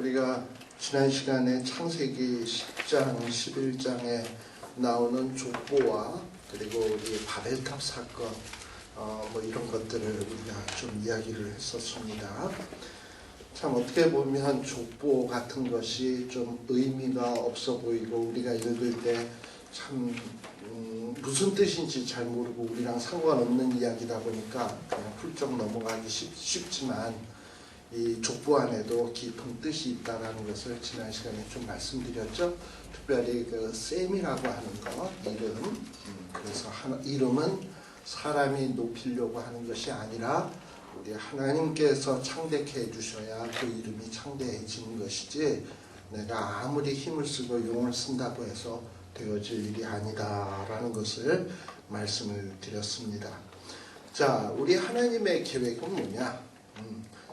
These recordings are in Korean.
우리가 지난 시간에 창세기 10장, 11장에 나오는 족보와 그리고 우리 바벨탑 사건 뭐 이런 것들을 우리가 좀 이야기를 했었습니다. 참 어떻게 보면 족보 같은 것이 좀 의미가 없어 보이고 우리가 읽을 때 참 무슨 뜻인지 잘 모르고 우리랑 상관없는 이야기다 보니까 그냥 훌쩍 넘어가기 쉽지만 이 족보 안에도 깊은 뜻이 있다는 것을 지난 시간에 좀 말씀드렸죠. 특별히 그 셈이라고 하는 거 이름, 그래서 이름은 사람이 높이려고 하는 것이 아니라 우리 하나님께서 창대케 해주셔야 그 이름이 창대해지는 것이지 내가 아무리 힘을 쓰고 용을 쓴다고 해서 되어질 일이 아니다라는 것을 말씀을 드렸습니다. 자, 우리 하나님의 계획은 뭐냐?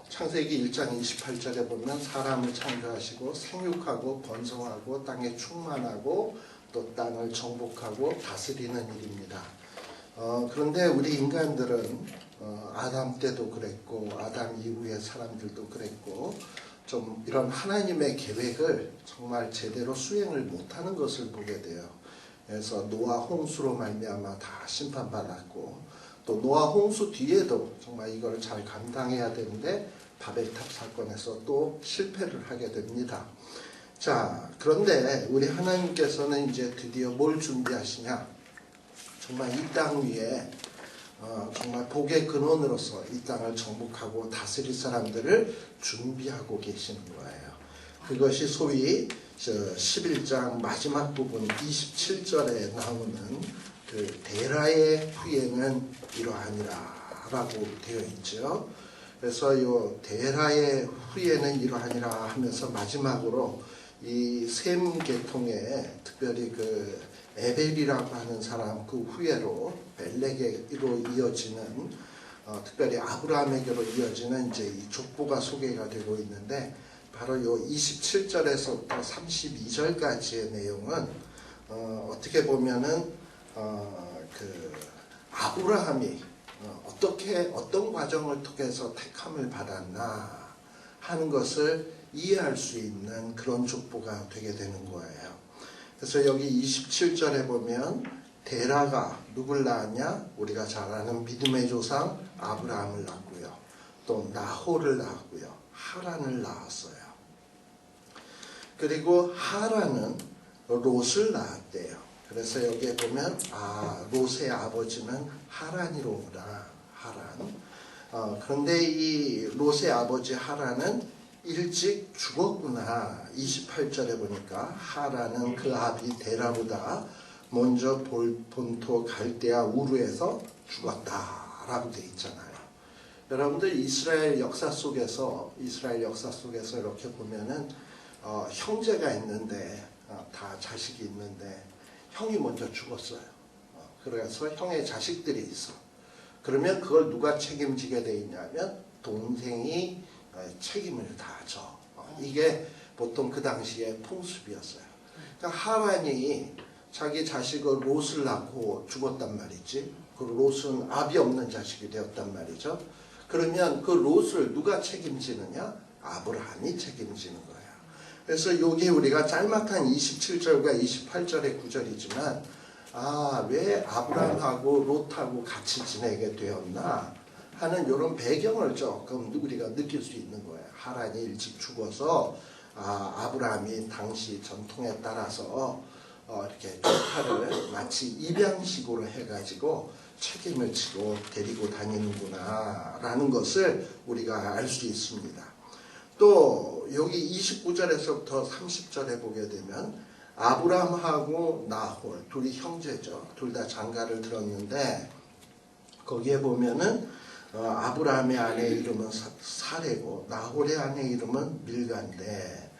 창세기 1장 28절에 보면 사람을 창조하시고 생육하고 번성하고 땅에 충만하고 또 땅을 정복하고 다스리는 일입니다. 그런데 우리 인간들은 아담 때도 그랬고 아담 이후의 사람들도 그랬고 좀 이런 하나님의 계획을 정말 제대로 수행을 못하는 것을 보게 돼요. 그래서 노아 홍수로 말미암아 다 심판받았고 또 노아 홍수 뒤에도 정말 이걸 잘 감당해야 되는데 바벨탑 사건에서 또 실패를 하게 됩니다. 자, 그런데 우리 하나님께서는 이제 드디어 뭘 준비하시냐? 정말 이 땅 위에 정말 복의 근원으로서 이 땅을 정복하고 다스릴 사람들을 준비하고 계시는 거예요. 그것이 소위 11장 마지막 부분 27절에 나오는 그 데라의 후예는 이러하니라 라고 되어 있죠. 그래서 이 데라의 후예는 이러하니라 하면서 마지막으로 이 셈 계통에 특별히 그 에벨이라고 하는 사람 그 후예로 벨렉으로 이어지는 특별히 아브라함에게로 이어지는 이제 이 족보가 소개가 되고 있는데 바로 요 27절에서부터 32절까지의 내용은 어떻게 보면은 그 아브라함이 어떤 과정을 통해서 택함을 받았나 하는 것을 이해할 수 있는 그런 족보가 되게 되는 거예요. 그래서 여기 27절에 보면 데라가 누굴 낳았냐? 우리가 잘 아는 믿음의 조상 아브라함을 낳고요. 또 나홀을 낳았고요. 하란을 낳았어요. 그리고 하란은 롯을 낳았대요. 그래서 여기에 보면 롯의 아버지는 하란이로구나. 하란. 그런데 이 롯의 아버지 하란은 일찍 죽었구나. 28절에 보니까 하란은 그 아비 데라보다 먼저 본토 갈대아 우르에서 죽었다라고 되어 있잖아요. 여러분들 이스라엘 역사 속에서 이렇게 보면은 형제가 있는데 다 자식이 있는데 형이 먼저 죽었어요. 그래서 형의 자식들이 있어. 그러면 그걸 누가 책임지게 돼 있냐면 동생이 책임을 다 져. 이게 보통 그 당시에 풍습이었어요. 그러니까 하란이 자기 자식을 롯을 낳고 죽었단 말이지. 그 롯은 아비 없는 자식이 되었단 말이죠. 그러면 그 롯을 누가 책임지느냐? 아브라함이 책임지는 거예요. 그래서 여기 우리가 짤막한 27절과 28절의 구절이지만 왜 아브라함하고 롯하고 같이 지내게 되었나 하는 이런 배경을 조금 우리가 느낄 수 있는 거예요. 하란이 일찍 죽어서 아브라함이 당시 전통에 따라서 이렇게 조카를 마치 입양식으로 해가지고 책임을 지고 데리고 다니는구나 라는 것을 우리가 알 수 있습니다. 또 여기 29절에서부터 30절에 보게 되면 아브라함하고 나홀 둘이 형제죠. 둘 다 장가를 들었는데 거기에 보면은 아브라함의 아내 이름은 사레고 나홀의 아내 이름은 밀가인데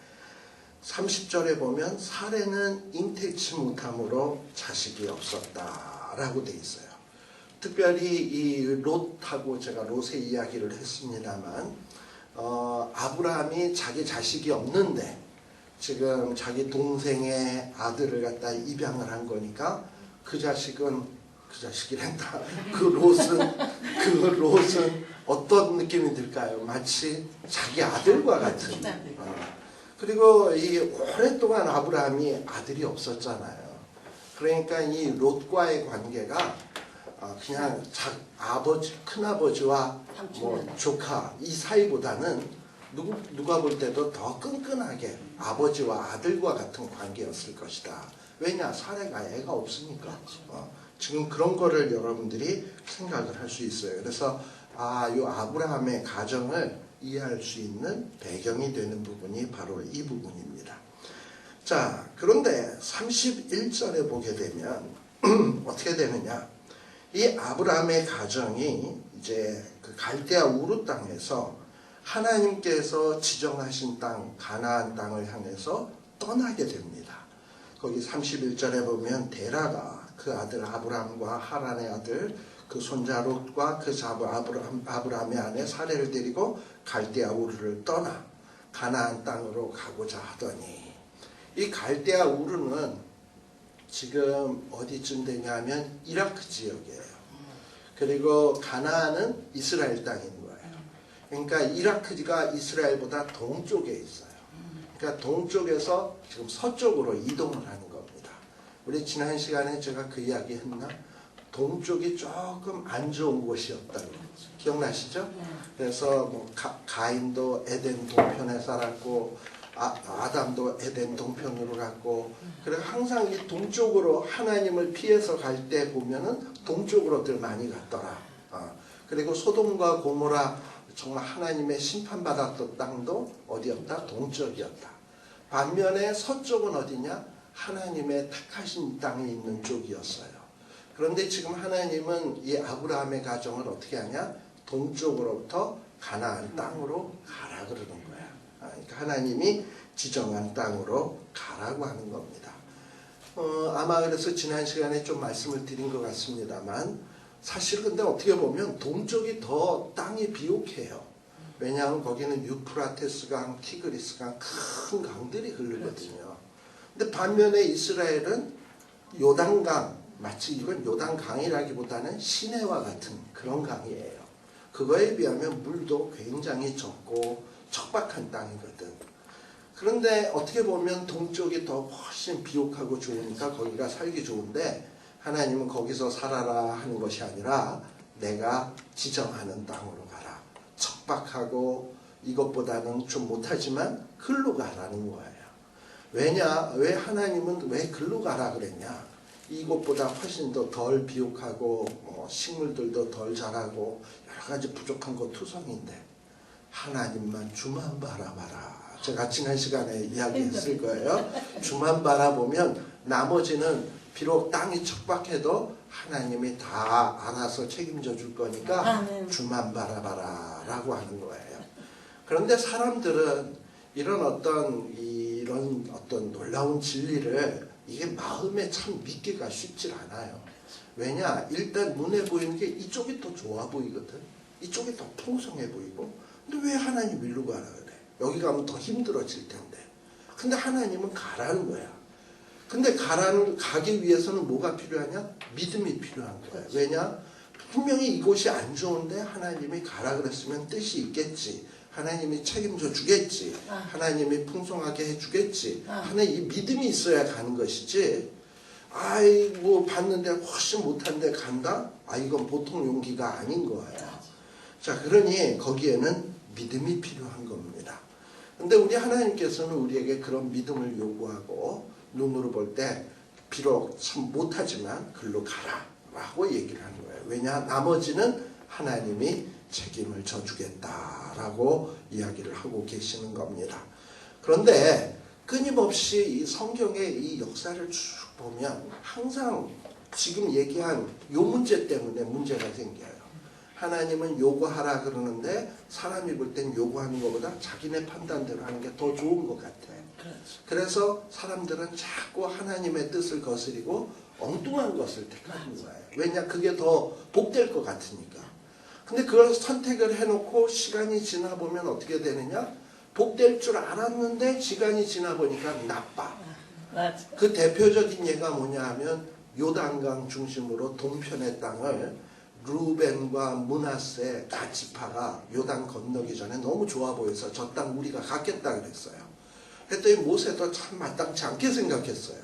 30절에 보면 사레는 잉태치 못함으로 자식이 없었다라고 돼 있어요. 특별히 이 롯하고 제가 롯의 이야기를 했습니다만 아브라함이 자기 자식이 없는데 지금 자기 동생의 아들을 갖다 입양을 한 거니까 그 자식이란다. 그 롯은 어떤 느낌이 들까요? 마치 자기 아들과 같은. 그리고 이 오랫동안 아브라함이 아들이 없었잖아요. 그러니까 이 롯과의 관계가 그냥 아버지, 큰아버지와 뭐 조카 이 사이보다는 누가 볼 때도 더 끈끈하게 아버지와 아들과 같은 관계였을 것이다. 왜냐? 사례가 애가 없으니까. 지금 그런 거를 여러분들이 생각을 할 수 있어요. 그래서 이 아브라함의 가정을 이해할 수 있는 배경이 되는 부분이 바로 이 부분입니다. 자, 그런데 31절에 보게 되면 어떻게 되느냐? 이 아브라함의 가정이 이제 그 갈대아 우르 땅에서 하나님께서 지정하신 땅, 가나안 땅을 향해서 떠나게 됩니다. 거기 31절에 보면 데라가 그 아들 아브라함과 하란의 아들 그 손자 롯과 그 아브라함의 아내 사레를 데리고 갈대아 우르를 떠나 가나안 땅으로 가고자 하더니, 이 갈대아 우르는 지금 어디쯤 되냐면 이라크 지역이에요. 그리고 가나안은 이스라엘 땅인 거예요. 그러니까 이라크가 이스라엘보다 동쪽에 있어요. 그러니까 동쪽에서 지금 서쪽으로 이동을 하는 겁니다. 우리 지난 시간에 제가 그 이야기 했나? 동쪽이 조금 안 좋은 곳이었다고 기억나시죠? 그래서 뭐 가인도 에덴 동편에 살았고 아담도 에덴 동편으로 갔고, 그리고 항상 이 동쪽으로 하나님을 피해서 갈 때 보면은 동쪽으로들 많이 갔더라. 그리고 소돔과 고모라 정말 하나님의 심판받았던 땅도 어디였다? 동쪽이었다. 반면에 서쪽은 어디냐? 하나님의 택하신 땅이 있는 쪽이었어요. 그런데 지금 하나님은 이 아브라함의 가정을 어떻게 하냐? 동쪽으로부터 가나안 땅으로 가라 그러는 거야. 그러니까 하나님이 지정한 땅으로 가라고 하는 겁니다. 아마 그래서 지난 시간에 좀 말씀을 드린 것 같습니다만, 사실 근데 어떻게 보면 동쪽이 더 땅이 비옥해요. 왜냐하면 거기는 유프라테스 강, 티그리스 강, 큰 강들이 흐르거든요. 근데 반면에 이스라엘은 요단강, 마치 이건 요단강이라기보다는 시내와 같은 그런 강이에요. 그거에 비하면 물도 굉장히 적고 척박한 땅이거든. 그런데 어떻게 보면 동쪽이 더 훨씬 비옥하고 좋으니까 거기가 살기 좋은데, 하나님은 거기서 살아라 하는 것이 아니라 내가 지정하는 땅으로 가라. 척박하고 이것보다는 좀 못하지만 글로 가라는 거예요. 왜 하나님은 왜 글로 가라 그랬냐? 이곳보다 훨씬 더 덜 비옥하고 식물들도 덜 자라고 여러 가지 부족한 것 투성인데 하나님만 주만 바라봐라. 제가 지난 시간에 이야기했을 거예요. 주만 바라보면 나머지는 비록 땅이 척박해도 하나님이 다 알아서 책임져 줄 거니까 주만 바라봐라 라고 하는 거예요. 그런데 사람들은 이런 어떤 놀라운 진리를 이게 마음에 참 믿기가 쉽지 않아요. 왜냐? 일단 눈에 보이는 게 이쪽이 더 좋아 보이거든. 이쪽이 더 풍성해 보이고. 근데 왜 하나님 일로 가라 그래? 여기 가면 더 힘들어질 텐데. 근데 하나님은 가라는 거야. 근데 가기 위해서는 뭐가 필요하냐? 믿음이 필요한 거야. 왜냐? 분명히 이곳이 안 좋은데 하나님이 가라 그랬으면 뜻이 있겠지. 하나님이 책임져 주겠지. 하나님이 풍성하게 해주겠지 하는 이 믿음이 있어야 가는 것이지, 뭐 봤는데 훨씬 못한데 간다? 이건 보통 용기가 아닌 거예요. 자, 그러니 거기에는 믿음이 필요한 겁니다. 근데 우리 하나님께서는 우리에게 그런 믿음을 요구하고, 눈으로 볼 때 비록 참 못하지만 글로 가라 라고 얘기를 하는 거예요. 왜냐? 나머지는 하나님이 책임을 져주겠다라고 이야기를 하고 계시는 겁니다. 그런데 끊임없이 이 성경의 이 역사를 쭉 보면 항상 지금 얘기한 요 문제 때문에 문제가 생겨요. 하나님은 요구하라 그러는데 사람이 볼 땐 요구하는 것보다 자기네 판단대로 하는 게 더 좋은 것 같아요. 그래서 사람들은 자꾸 하나님의 뜻을 거스리고 엉뚱한 것을 택하는 거예요. 왜냐? 그게 더 복될 것 같으니까. 근데 그걸 선택을 해놓고 시간이 지나 보면 어떻게 되느냐? 복될 줄 알았는데 시간이 지나 보니까 나빠. 그 대표적인 예가 뭐냐 하면 요단강 중심으로 동편의 땅을 루벤과 므낫세 지파가 요단 건너기 전에 너무 좋아 보여서 저 땅 우리가 갖겠다 그랬어요. 그랬더니 모세도 참 마땅치 않게 생각했어요.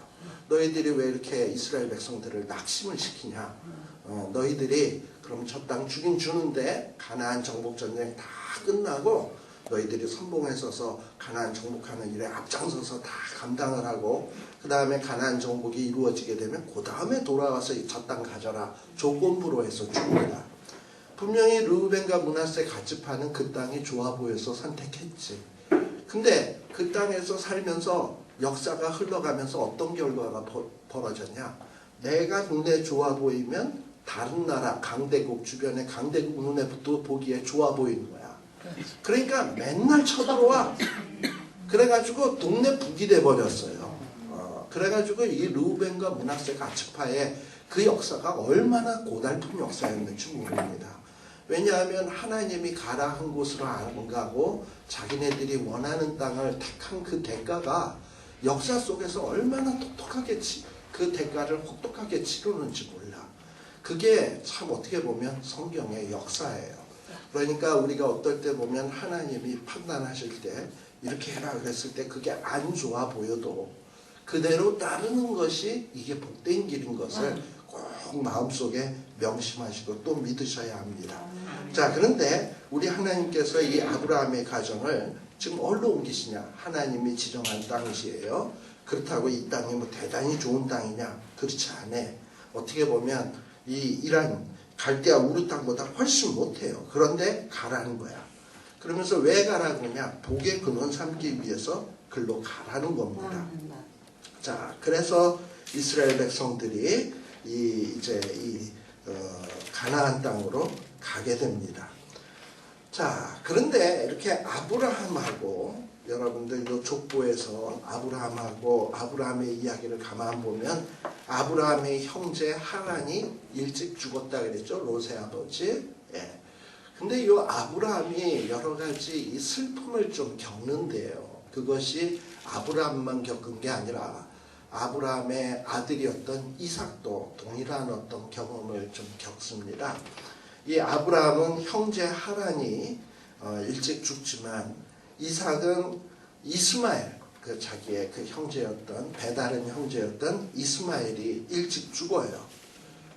너희들이 왜 이렇게 이스라엘 백성들을 낙심을 시키냐. 너희들이 그럼 저 땅 주긴 주는데 가나안 정복 전쟁 다 끝나고 너희들이 선봉에 서서 가나안 정복하는 일에 앞장서서 다 감당을 하고 그 다음에 가나안 정복이 이루어지게 되면 그 다음에 돌아와서 저 땅 가져라 조건부로 해서 줍니다. 분명히 르우벤과 므낫세 가츠파는 그 땅이 좋아 보여서 선택했지. 근데 그 땅에서 살면서 역사가 흘러가면서 어떤 결과가 벌어졌냐. 내가 눈에 좋아 보이면 다른 나라 강대국 주변의 강대국 눈에 보기에 좋아 보이는 거야. 그러니까 맨날 쳐들어와. 그래가지고 동네 북이 돼버렸어요. 그래가지고 이 르우벤과 므낫세 가츠파의 그 역사가 얼마나 고달픈 역사였는지 모릅니다. 왜냐하면 하나님이 가라 한 곳으로 안 가고 자기네들이 원하는 땅을 택한 그 대가가 역사 속에서 얼마나 똑똑하게 그 대가를 혹독하게 치르는지 몰라. 그게 참 어떻게 보면 성경의 역사예요. 그러니까 우리가 어떨 때 보면 하나님이 판단하실 때 이렇게 해라 그랬을 때 그게 안 좋아 보여도 그대로 따르는 것이 이게 복된 길인 것을 꼭 마음속에 명심하시고 또 믿으셔야 합니다. 자, 그런데 우리 하나님께서 이 아브라함의 가정을 지금 어디로 옮기시냐? 하나님이 지정한 땅이에요. 그렇다고 이 땅이 뭐 대단히 좋은 땅이냐? 그렇지 않아. 어떻게 보면 이 이란 갈대아 우르 땅보다 훨씬 못해요. 그런데 가라는 거야. 그러면서 왜 가라고 하냐? 복의 근원 삼기 위해서 글로 가라는 겁니다. 자, 그래서 이스라엘 백성들이 이제 가나안 땅으로 가게 됩니다. 자, 그런데 이렇게 아브라함하고 여러분들 이 족보에서 아브라함하고 아브라함의 이야기를 가만 보면 아브라함의 형제 하란이 일찍 죽었다 그랬죠. 롯의 아버지. 예. 근데 이 아브라함이 여러 가지 이 슬픔을 좀 겪는데요. 그것이 아브라함만 겪은 게 아니라 아브라함의 아들이었던 이삭도 동일한 어떤 경험을 좀 겪습니다. 이 아브라함은 형제 하란이 일찍 죽지만 이삭은 이스마엘, 그 자기의 그 형제였던 배다른 형제였던 이스마엘이 일찍 죽어요.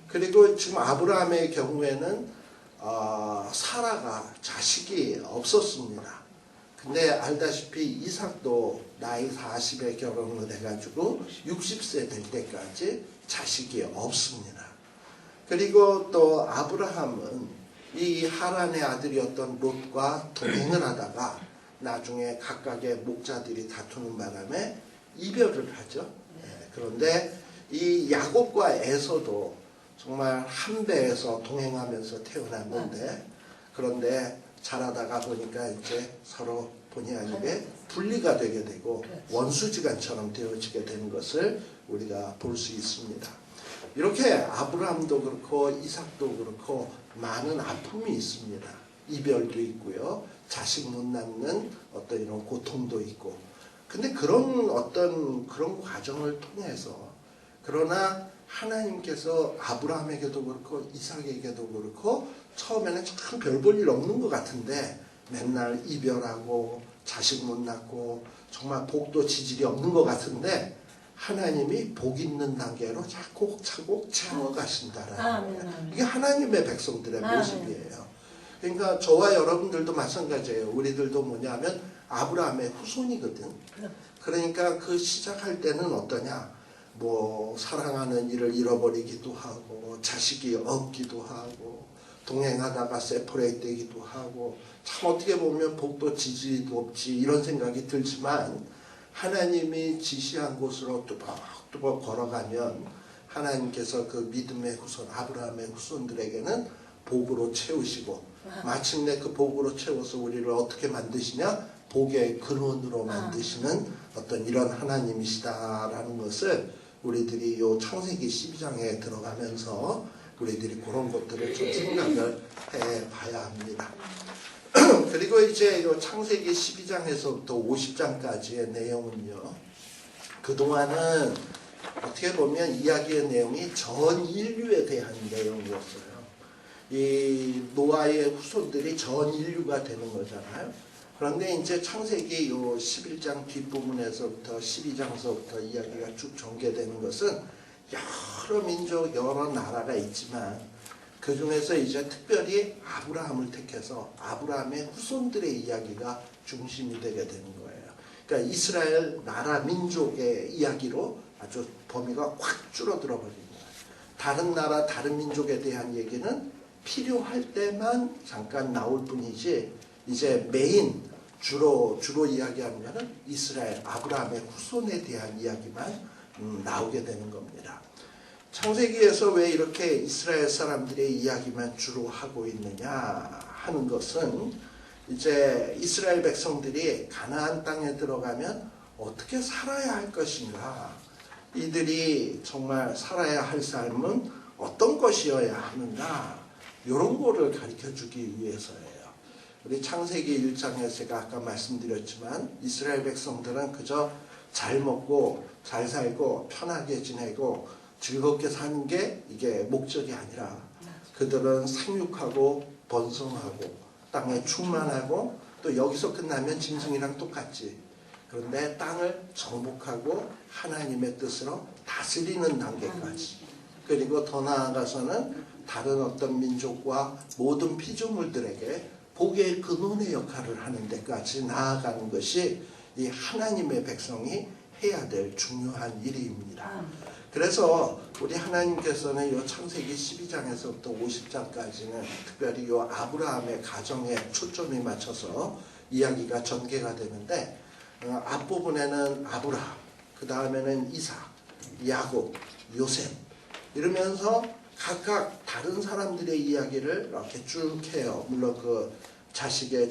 그리고 지금 아브라함의 경우에는 사라가 자식이 없었습니다. 근데 알다시피 이삭도 나이 40에 결혼을 해가지고 60세 될 때까지 자식이 없습니다. 그리고 또 아브라함은 이 하란의 아들이었던 롯과 동행을 하다가 나중에 각각의 목자들이 다투는 바람에 이별을 하죠. 그런데 이 야곱과 에서도 정말 한 배에서 동행하면서 태어났는데 그런데 자라다가 보니까 이제 서로 본의 아니게 분리가 되게 되고 원수지간처럼 되어지게 되는 것을 우리가 볼 수 있습니다. 이렇게 아브라함도 그렇고 이삭도 그렇고 많은 아픔이 있습니다. 이별도 있고요. 자식 못 낳는 어떤 이런 고통도 있고. 근데 그런 어떤 그런 과정을 통해서 그러나 하나님께서 아브라함에게도 그렇고 이삭에게도 그렇고 처음에는 참 별 볼 일 없는 것 같은데 맨날 이별하고 자식 못 낳고 정말 복도 지질이 없는 것 같은데 하나님이 복 있는 단계로 차곡차곡 채워가신다라는 거예요. 이게 하나님의 백성들의 모습이에요. 그러니까 저와 여러분들도 마찬가지예요. 우리들도 뭐냐면 아브라함의 후손이거든. 그러니까 그 시작할 때는 어떠냐? 뭐 사랑하는 이를 잃어버리기도 하고 자식이 없기도 하고 동행하다가 세퍼레이트 되기도 하고 참 어떻게 보면 복도 지지도 없지 이런 생각이 들지만 하나님이 지시한 곳으로 뚜벅뚜벅 걸어가면 하나님께서 그 믿음의 후손 아브라함의 후손들에게는 복으로 채우시고 마침내 그 복으로 채워서 우리를 어떻게 만드시냐? 복의 근원으로 만드시는 어떤 이런 하나님이시다라는 것을 우리들이 요 창세기 12장에 들어가면서 우리들이 그런 것들을 좀 생각을 해봐야 합니다. 그리고 이제 요 창세기 12장에서부터 50장까지의 내용은요. 그동안은 어떻게 보면 이야기의 내용이 전 인류에 대한 내용이었어요. 이 노아의 후손들이 전 인류가 되는 거잖아요. 그런데 이제 창세기 요 11장 뒷부분에서부터 12장서부터 이야기가 쭉 전개되는 것은 여러 민족, 여러 나라가 있지만 그 중에서 이제 특별히 아브라함을 택해서 아브라함의 후손들의 이야기가 중심이 되게 되는 거예요. 그러니까 이스라엘 나라 민족의 이야기로 아주 범위가 확 줄어들어 버린 거예요. 다른 나라, 다른 민족에 대한 얘기는 필요할 때만 잠깐 나올 뿐이지 이제 메인 주로 이야기하면은 이스라엘 아브라함의 후손에 대한 이야기만 나오게 되는 겁니다. 창세기에서 왜 이렇게 이스라엘 사람들의 이야기만 주로 하고 있느냐 하는 것은 이제 이스라엘 백성들이 가나안 땅에 들어가면 어떻게 살아야 할 것인가, 이들이 정말 살아야 할 삶은 어떤 것이어야 하는가, 이런 거를 가르쳐 주기 위해서예요. 우리 창세기 1장에서 제가 아까 말씀드렸지만 이스라엘 백성들은 그저 잘 먹고 잘 살고 편하게 지내고 즐겁게 사는 게 이게 목적이 아니라 그들은 생육하고 번성하고 땅에 충만하고 또 여기서 끝나면 짐승이랑 똑같지. 그런데 땅을 정복하고 하나님의 뜻으로 다스리는 단계까지, 그리고 더 나아가서는 다른 어떤 민족과 모든 피조물들에게 복의 근원의 역할을 하는 데까지 나아가는 것이 이 하나님의 백성이 해야 될 중요한 일입니다. 그래서 우리 하나님께서는 이 창세기 12장에서부터 50장까지는 특별히 이 아브라함의 가정에 초점이 맞춰서 이야기가 전개가 되는데, 앞부분에는 아브라함, 그 다음에는 이삭, 야곱, 요셉 이러면서 각각 다른 사람들의 이야기를 이렇게 쭉 해요. 물론 그 자식의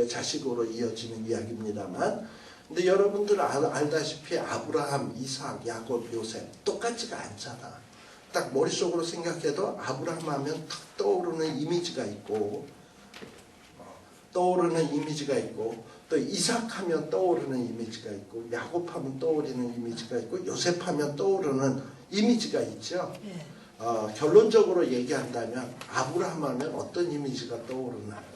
자식으로 이어지는 이야기입니다만, 근데 여러분들 알다시피 아브라함, 이삭, 야곱, 요셉 똑같지가 않잖아. 딱 머릿속으로 생각해도 아브라함 하면 탁 떠오르는 이미지가 있고, 또 이삭 하면 떠오르는 이미지가 있고, 야곱 하면 떠오르는 이미지가 있고, 요셉 하면 떠오르는 이미지가 있죠. 결론적으로 얘기한다면 아브라함 하면 어떤 이미지가 떠오르나요?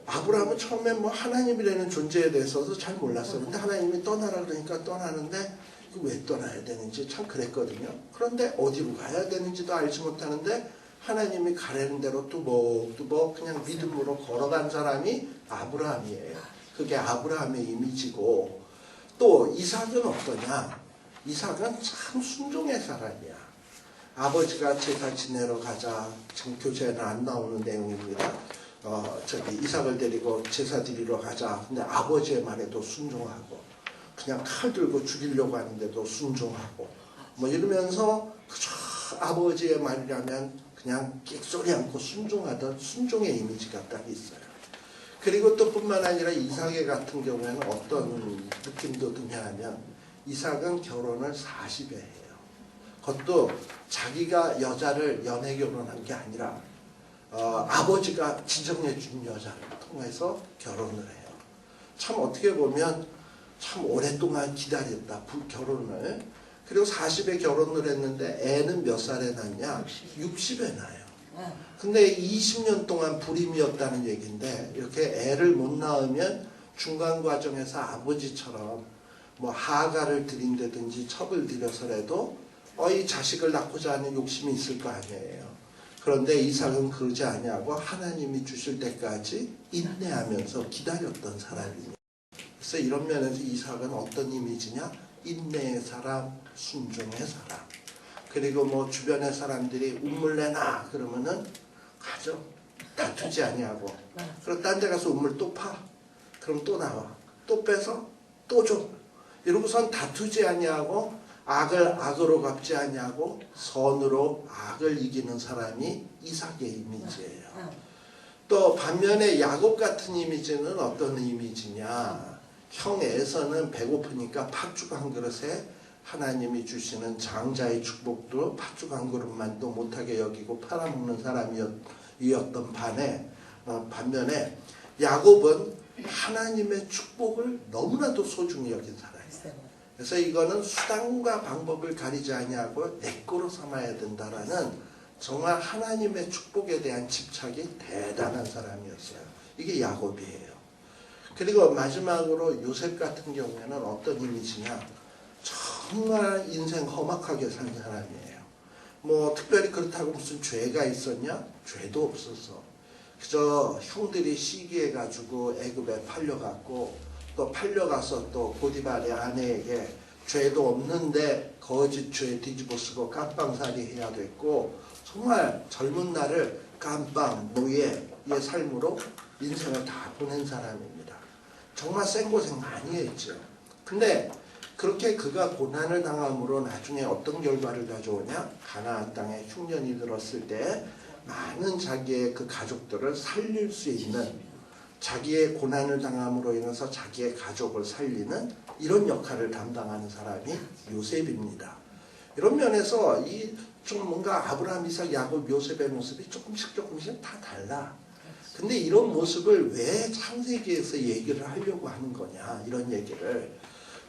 아브라함은 처음에 하나님이라는 존재에 대해서도 잘 몰랐어요. 근데 하나님이 떠나라 그러니까 떠나는데 왜 떠나야 되는지 참 그랬거든요. 그런데 어디로 가야 되는지도 알지 못하는데 하나님이 가라는 대로 뚜벅뚜벅 그냥 믿음으로 걸어간 사람이 아브라함이에요. 그게 아브라함의 이미지고, 또 이삭은 어떠냐? 이삭은 참 순종의 사람이야. 아버지가 제사 지내러 가자. 지금 교재에는 안 나오는 내용입니다. 이삭을 데리고 제사 드리러 가자. 근데 아버지의 말에도 순종하고, 그냥 칼 들고 죽이려고 하는데도 순종하고, 이러면서 그저 아버지의 말이라면 그냥 끽소리 않고 순종하던 순종의 이미지가 딱 있어요. 그리고 또 뿐만 아니라 이삭의 같은 경우에는 어떤 느낌도 드냐 하면, 이삭은 결혼을 40에 해요. 그것도 자기가 여자를 연애 결혼한 게 아니라 아버지가 지정해 준 여자를 통해서 결혼을 해요. 참 어떻게 보면 참 오랫동안 기다렸다, 결혼을. 그리고 40에 결혼을 했는데 애는 몇 살에 낳냐? 60에 낳아요. 근데 20년 동안 불임이었다는 얘기인데, 이렇게 애를 못 낳으면 중간 과정에서 아버지처럼 하가를 들인다든지 첩을 들여서라도 이 자식을 낳고자 하는 욕심이 있을 거 아니에요. 그런데 이삭은 그러지 아니하고 하나님이 주실 때까지 인내하면서 기다렸던 사람입니다. 그래서 이런 면에서 이삭은 어떤 이미지냐? 인내의 사람, 순종의 사람. 그리고 주변의 사람들이 운물 내놔 그러면은 가죠. 다투지 아니하고. 그럼 딴 데 가서 운물 또 파. 그럼 또 나와. 또 빼서 또 줘. 이러고선 다투지 아니하고 악을 악으로 갚지 아니하고 선으로 악을 이기는 사람이 이삭의 이미지예요. 또 반면에 야곱 같은 이미지는 어떤 이미지냐? 형 에서는 배고프니까 팥죽 한 그릇에 하나님이 주시는 장자의 축복도 팥죽 한 그릇만도 못하게 여기고 팔아먹는 사람이었던 반면에 야곱은 하나님의 축복을 너무나도 소중히 여긴 사람이에요. 그래서 이거는 수단과 방법을 가리지 아니하고 내 거로 삼아야 된다라는 정말 하나님의 축복에 대한 집착이 대단한 사람이었어요. 이게 야곱이에요. 그리고 마지막으로 요셉 같은 경우에는 어떤 이미지냐, 정말 인생 험악하게 산 사람이에요. 뭐 특별히 그렇다고 무슨 죄가 있었냐? 죄도 없었어. 그저 형들이 시기해가지고 애굽에 팔려갔고, 또 팔려가서 또 보디발의 아내에게 죄도 없는데 거짓 죄 뒤집어 쓰고 깜빵살이 해야 됐고, 정말 젊은 날을 깜빵 노예의 삶으로 인생을 다 보낸 사람입니다. 정말 생고생 많이 했죠. 근데 그렇게 그가 고난을 당함으로 나중에 어떤 결과를 가져오냐? 가나안 땅에 흉년이 들었을 때 많은 자기의 그 가족들을 살릴 수 있는, 자기의 고난을 당함으로 인해서 자기의 가족을 살리는 이런 역할을 담당하는 사람이 요셉입니다. 이런 면에서 이 좀 뭔가 아브라함, 이삭, 야곱, 요셉의 모습이 조금씩 다 달라. 근데 이런 모습을 왜 창세기에서 얘기를 하려고 하는 거냐, 이런 얘기를.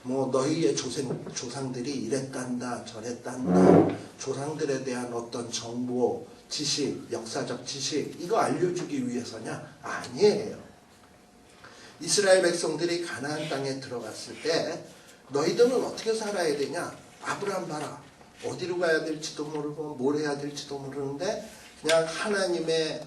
뭐 너희의 조상들이 이랬단다 저랬단다, 조상들에 대한 어떤 정보, 지식, 역사적 지식, 이거 알려주기 위해서냐? 아니에요. 이스라엘 백성들이 가나안 땅에 들어갔을 때 너희들은 어떻게 살아야 되냐? 아브라함 봐라. 어디로 가야 될지도 모르고 뭘 해야 될지도 모르는데 그냥 하나님의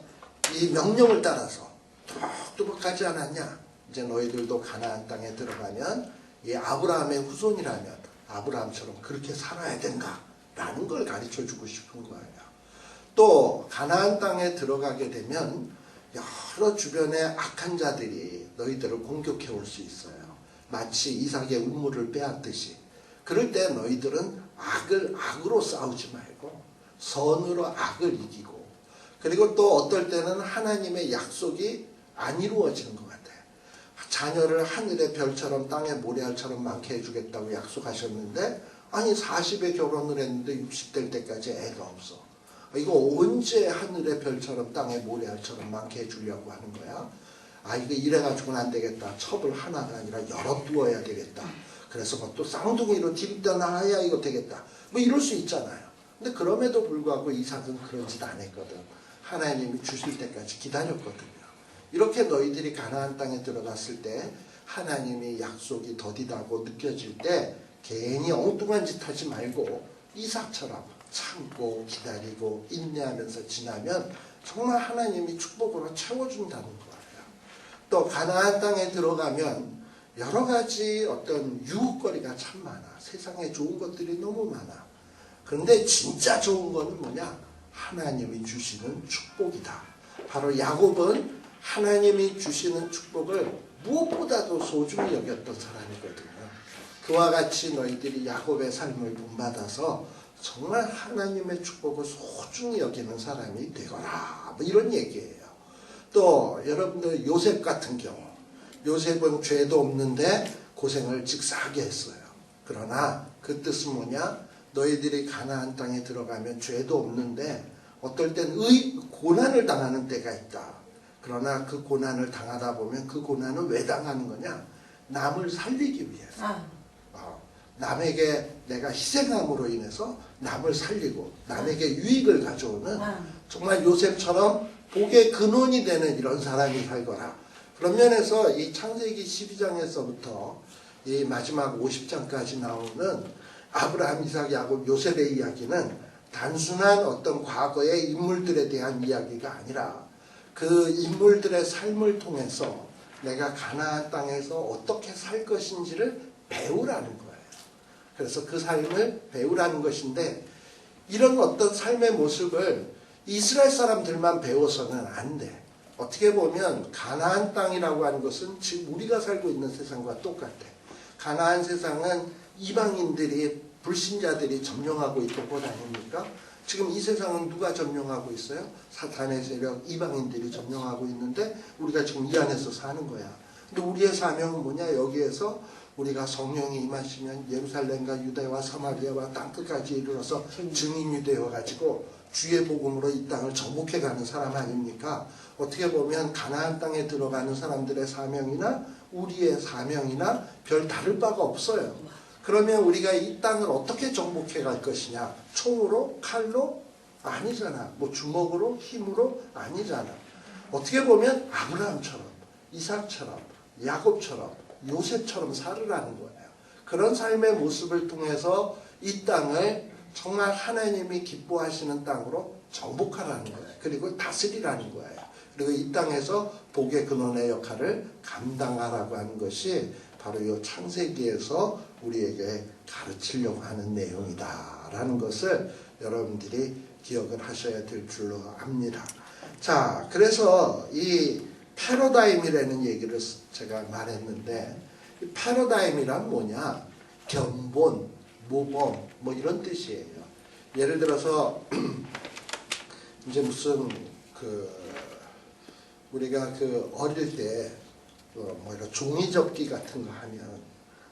이 명령을 따라서 뚜벅뚜벅 가지 않았냐? 이제 너희들도 가나안 땅에 들어가면 이 아브라함의 후손이라면 아브라함처럼 그렇게 살아야 된다라는 걸 가르쳐주고 싶은 거예요. 또 가나안 땅에 들어가게 되면 여러 주변의 악한 자들이 너희들을 공격해 올 수 있어요. 마치 이삭의 우물을 빼앗듯이. 그럴 때 너희들은 악을 악으로 싸우지 말고 선으로 악을 이기고, 그리고 또 어떨 때는 하나님의 약속이 안 이루어지는 것 같아요. 자녀를 하늘의 별처럼 땅의 모래알처럼 많게 해주겠다고 약속하셨는데, 아니 40에 결혼을 했는데 60될 때까지 애가 없어. 이거 언제 하늘의 별처럼 땅의 모래알처럼 많게 해주려고 하는 거야? 아, 이거 이래가지고는 안 되겠다. 첩을 하나가 아니라 여러 두어야 되겠다. 그래서 뭐 또 쌍둥이로 디립다 놔야 이거 되겠다. 뭐 이럴 수 있잖아요. 근데 그럼에도 불구하고 이삭은 그런 짓 안 했거든. 하나님이 주실 때까지 기다렸거든요. 이렇게 너희들이 가나안 땅에 들어갔을 때 하나님이 약속이 더디다고 느껴질 때 괜히 엉뚱한 짓 하지 말고 이삭처럼 참고 기다리고 인내하면서 지나면 정말 하나님이 축복으로 채워준다는 거예요. 또 가나안 땅에 들어가면 여러 가지 어떤 유혹거리가 참 많아. 세상에 좋은 것들이 너무 많아. 그런데 진짜 좋은 거는 뭐냐? 하나님이 주시는 축복이다. 바로 야곱은 하나님이 주시는 축복을 무엇보다도 소중히 여겼던 사람이거든요. 그와 같이 너희들이 야곱의 삶을 본받아서 정말 하나님의 축복을 소중히 여기는 사람이 되거라. 뭐 이런 얘기예요. 또 여러분들 요셉 같은 경우, 요셉은 죄도 없는데 고생을 직사하게 했어요. 그러나 그 뜻은 뭐냐? 너희들이 가나안 땅에 들어가면 죄도 없는데 어떨 땐 고난을 당하는 때가 있다. 그러나 그 고난을 당하다 보면 그 고난은 왜 당하는 거냐? 남을 살리기 위해서. 남에게 내가 희생함으로 인해서 남을 살리고 남에게 유익을 가져오는, 정말 요셉처럼 복의 근원이 되는 이런 사람이 살거라. 그런 면에서 이 창세기 12장에서부터 이 마지막 50장까지 나오는 아브라함, 이삭, 야곱, 요셉의 이야기는 단순한 어떤 과거의 인물들에 대한 이야기가 아니라 그 인물들의 삶을 통해서 내가 가나안 땅에서 어떻게 살 것인지를 배우라는 거예요. 그래서 그 삶을 배우라는 것인데, 이런 어떤 삶의 모습을 이스라엘 사람들만 배워서는 안 돼. 어떻게 보면 가나안 땅이라고 하는 것은 지금 우리가 살고 있는 세상과 똑같아. 가나안 세상은 이방인들이, 불신자들이 점령하고 있던 곳 아닙니까? 지금 이 세상은 누가 점령하고 있어요? 사탄의 세력, 이방인들이 점령하고 있는데 우리가 지금 이 안에서 사는 거야. 근데 우리의 사명은 뭐냐? 여기에서 우리가 성령이 임하시면 예루살렘과 유대와 사마리아와 땅끝까지 이르러서 증인이 되어가지고 주의 복음으로 이 땅을 정복해가는 사람 아닙니까? 어떻게 보면 가나안 땅에 들어가는 사람들의 사명이나 우리의 사명이나 별 다를 바가 없어요. 그러면 우리가 이 땅을 어떻게 정복해 갈 것이냐? 총으로? 칼로? 아니잖아. 뭐 주먹으로? 힘으로? 아니잖아. 어떻게 보면 아브라함처럼 이삭처럼, 야곱처럼, 요셉처럼 살으라는 거예요. 그런 삶의 모습을 통해서 이 땅을 정말 하나님이 기뻐하시는 땅으로 정복하라는 거예요. 그리고 다스리라는 거예요. 그리고 이 땅에서 복의 근원의 역할을 감당하라고 하는 것이 바로 이 창세기에서 우리에게 가르치려고 하는 내용이다라는 것을 여러분들이 기억을 하셔야 될 줄로 압니다. 자, 그래서 이 패러다임이라는 얘기를 제가 말했는데, 이 패러다임이란 뭐냐? 견본, 모범, 뭐 이런 뜻이에요. 예를 들어서 이제 무슨 우리가 어릴 때 뭐 이런 종이 접기 같은 거 하면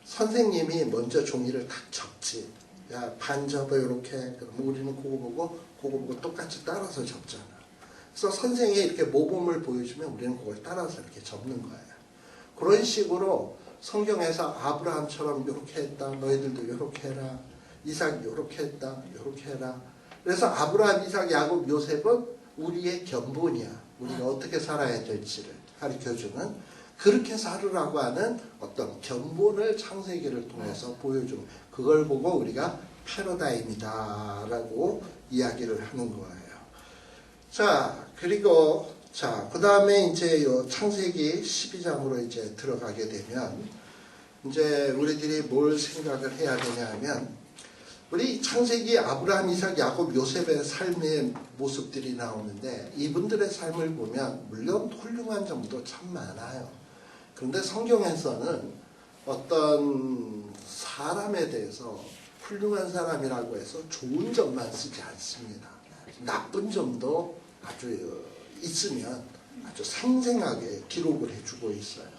선생님이 먼저 종이를 딱 접지. 야, 반 접어 이렇게. 그럼 우리는 그거 보고 똑같이 따라서 접잖아. 그래서 선생님이 이렇게 모범을 보여주면 우리는 그걸 따라서 이렇게 접는 거예요. 그런 식으로 성경에서 아브라함처럼 이렇게 했다. 너희들도 이렇게 해라. 이삭 이렇게 했다. 이렇게 해라. 그래서 아브라함, 이삭, 야곱, 요셉은 우리의 견본이야. 우리가 어떻게 살아야 될지를 가르쳐주는, 그렇게 살으라고 하는 어떤 견본을 창세기를 통해서 보여주는, 그걸 보고 우리가 패러다임이다라고 이야기를 하는 거예요. 자, 그리고 그 다음에 이제 요 창세기 12장으로 이제 들어가게 되면 이제 우리들이 뭘 생각을 해야 되냐 하면, 우리 창세기 아브라함, 이삭, 야곱, 요셉의 삶의 모습들이 나오는데 이분들의 삶을 보면 물론 훌륭한 점도 참 많아요. 그런데 성경에서는 어떤 사람에 대해서 훌륭한 사람이라고 해서 좋은 점만 쓰지 않습니다. 나쁜 점도 아주 있으면 아주 생생하게 기록을 해주고 있어요.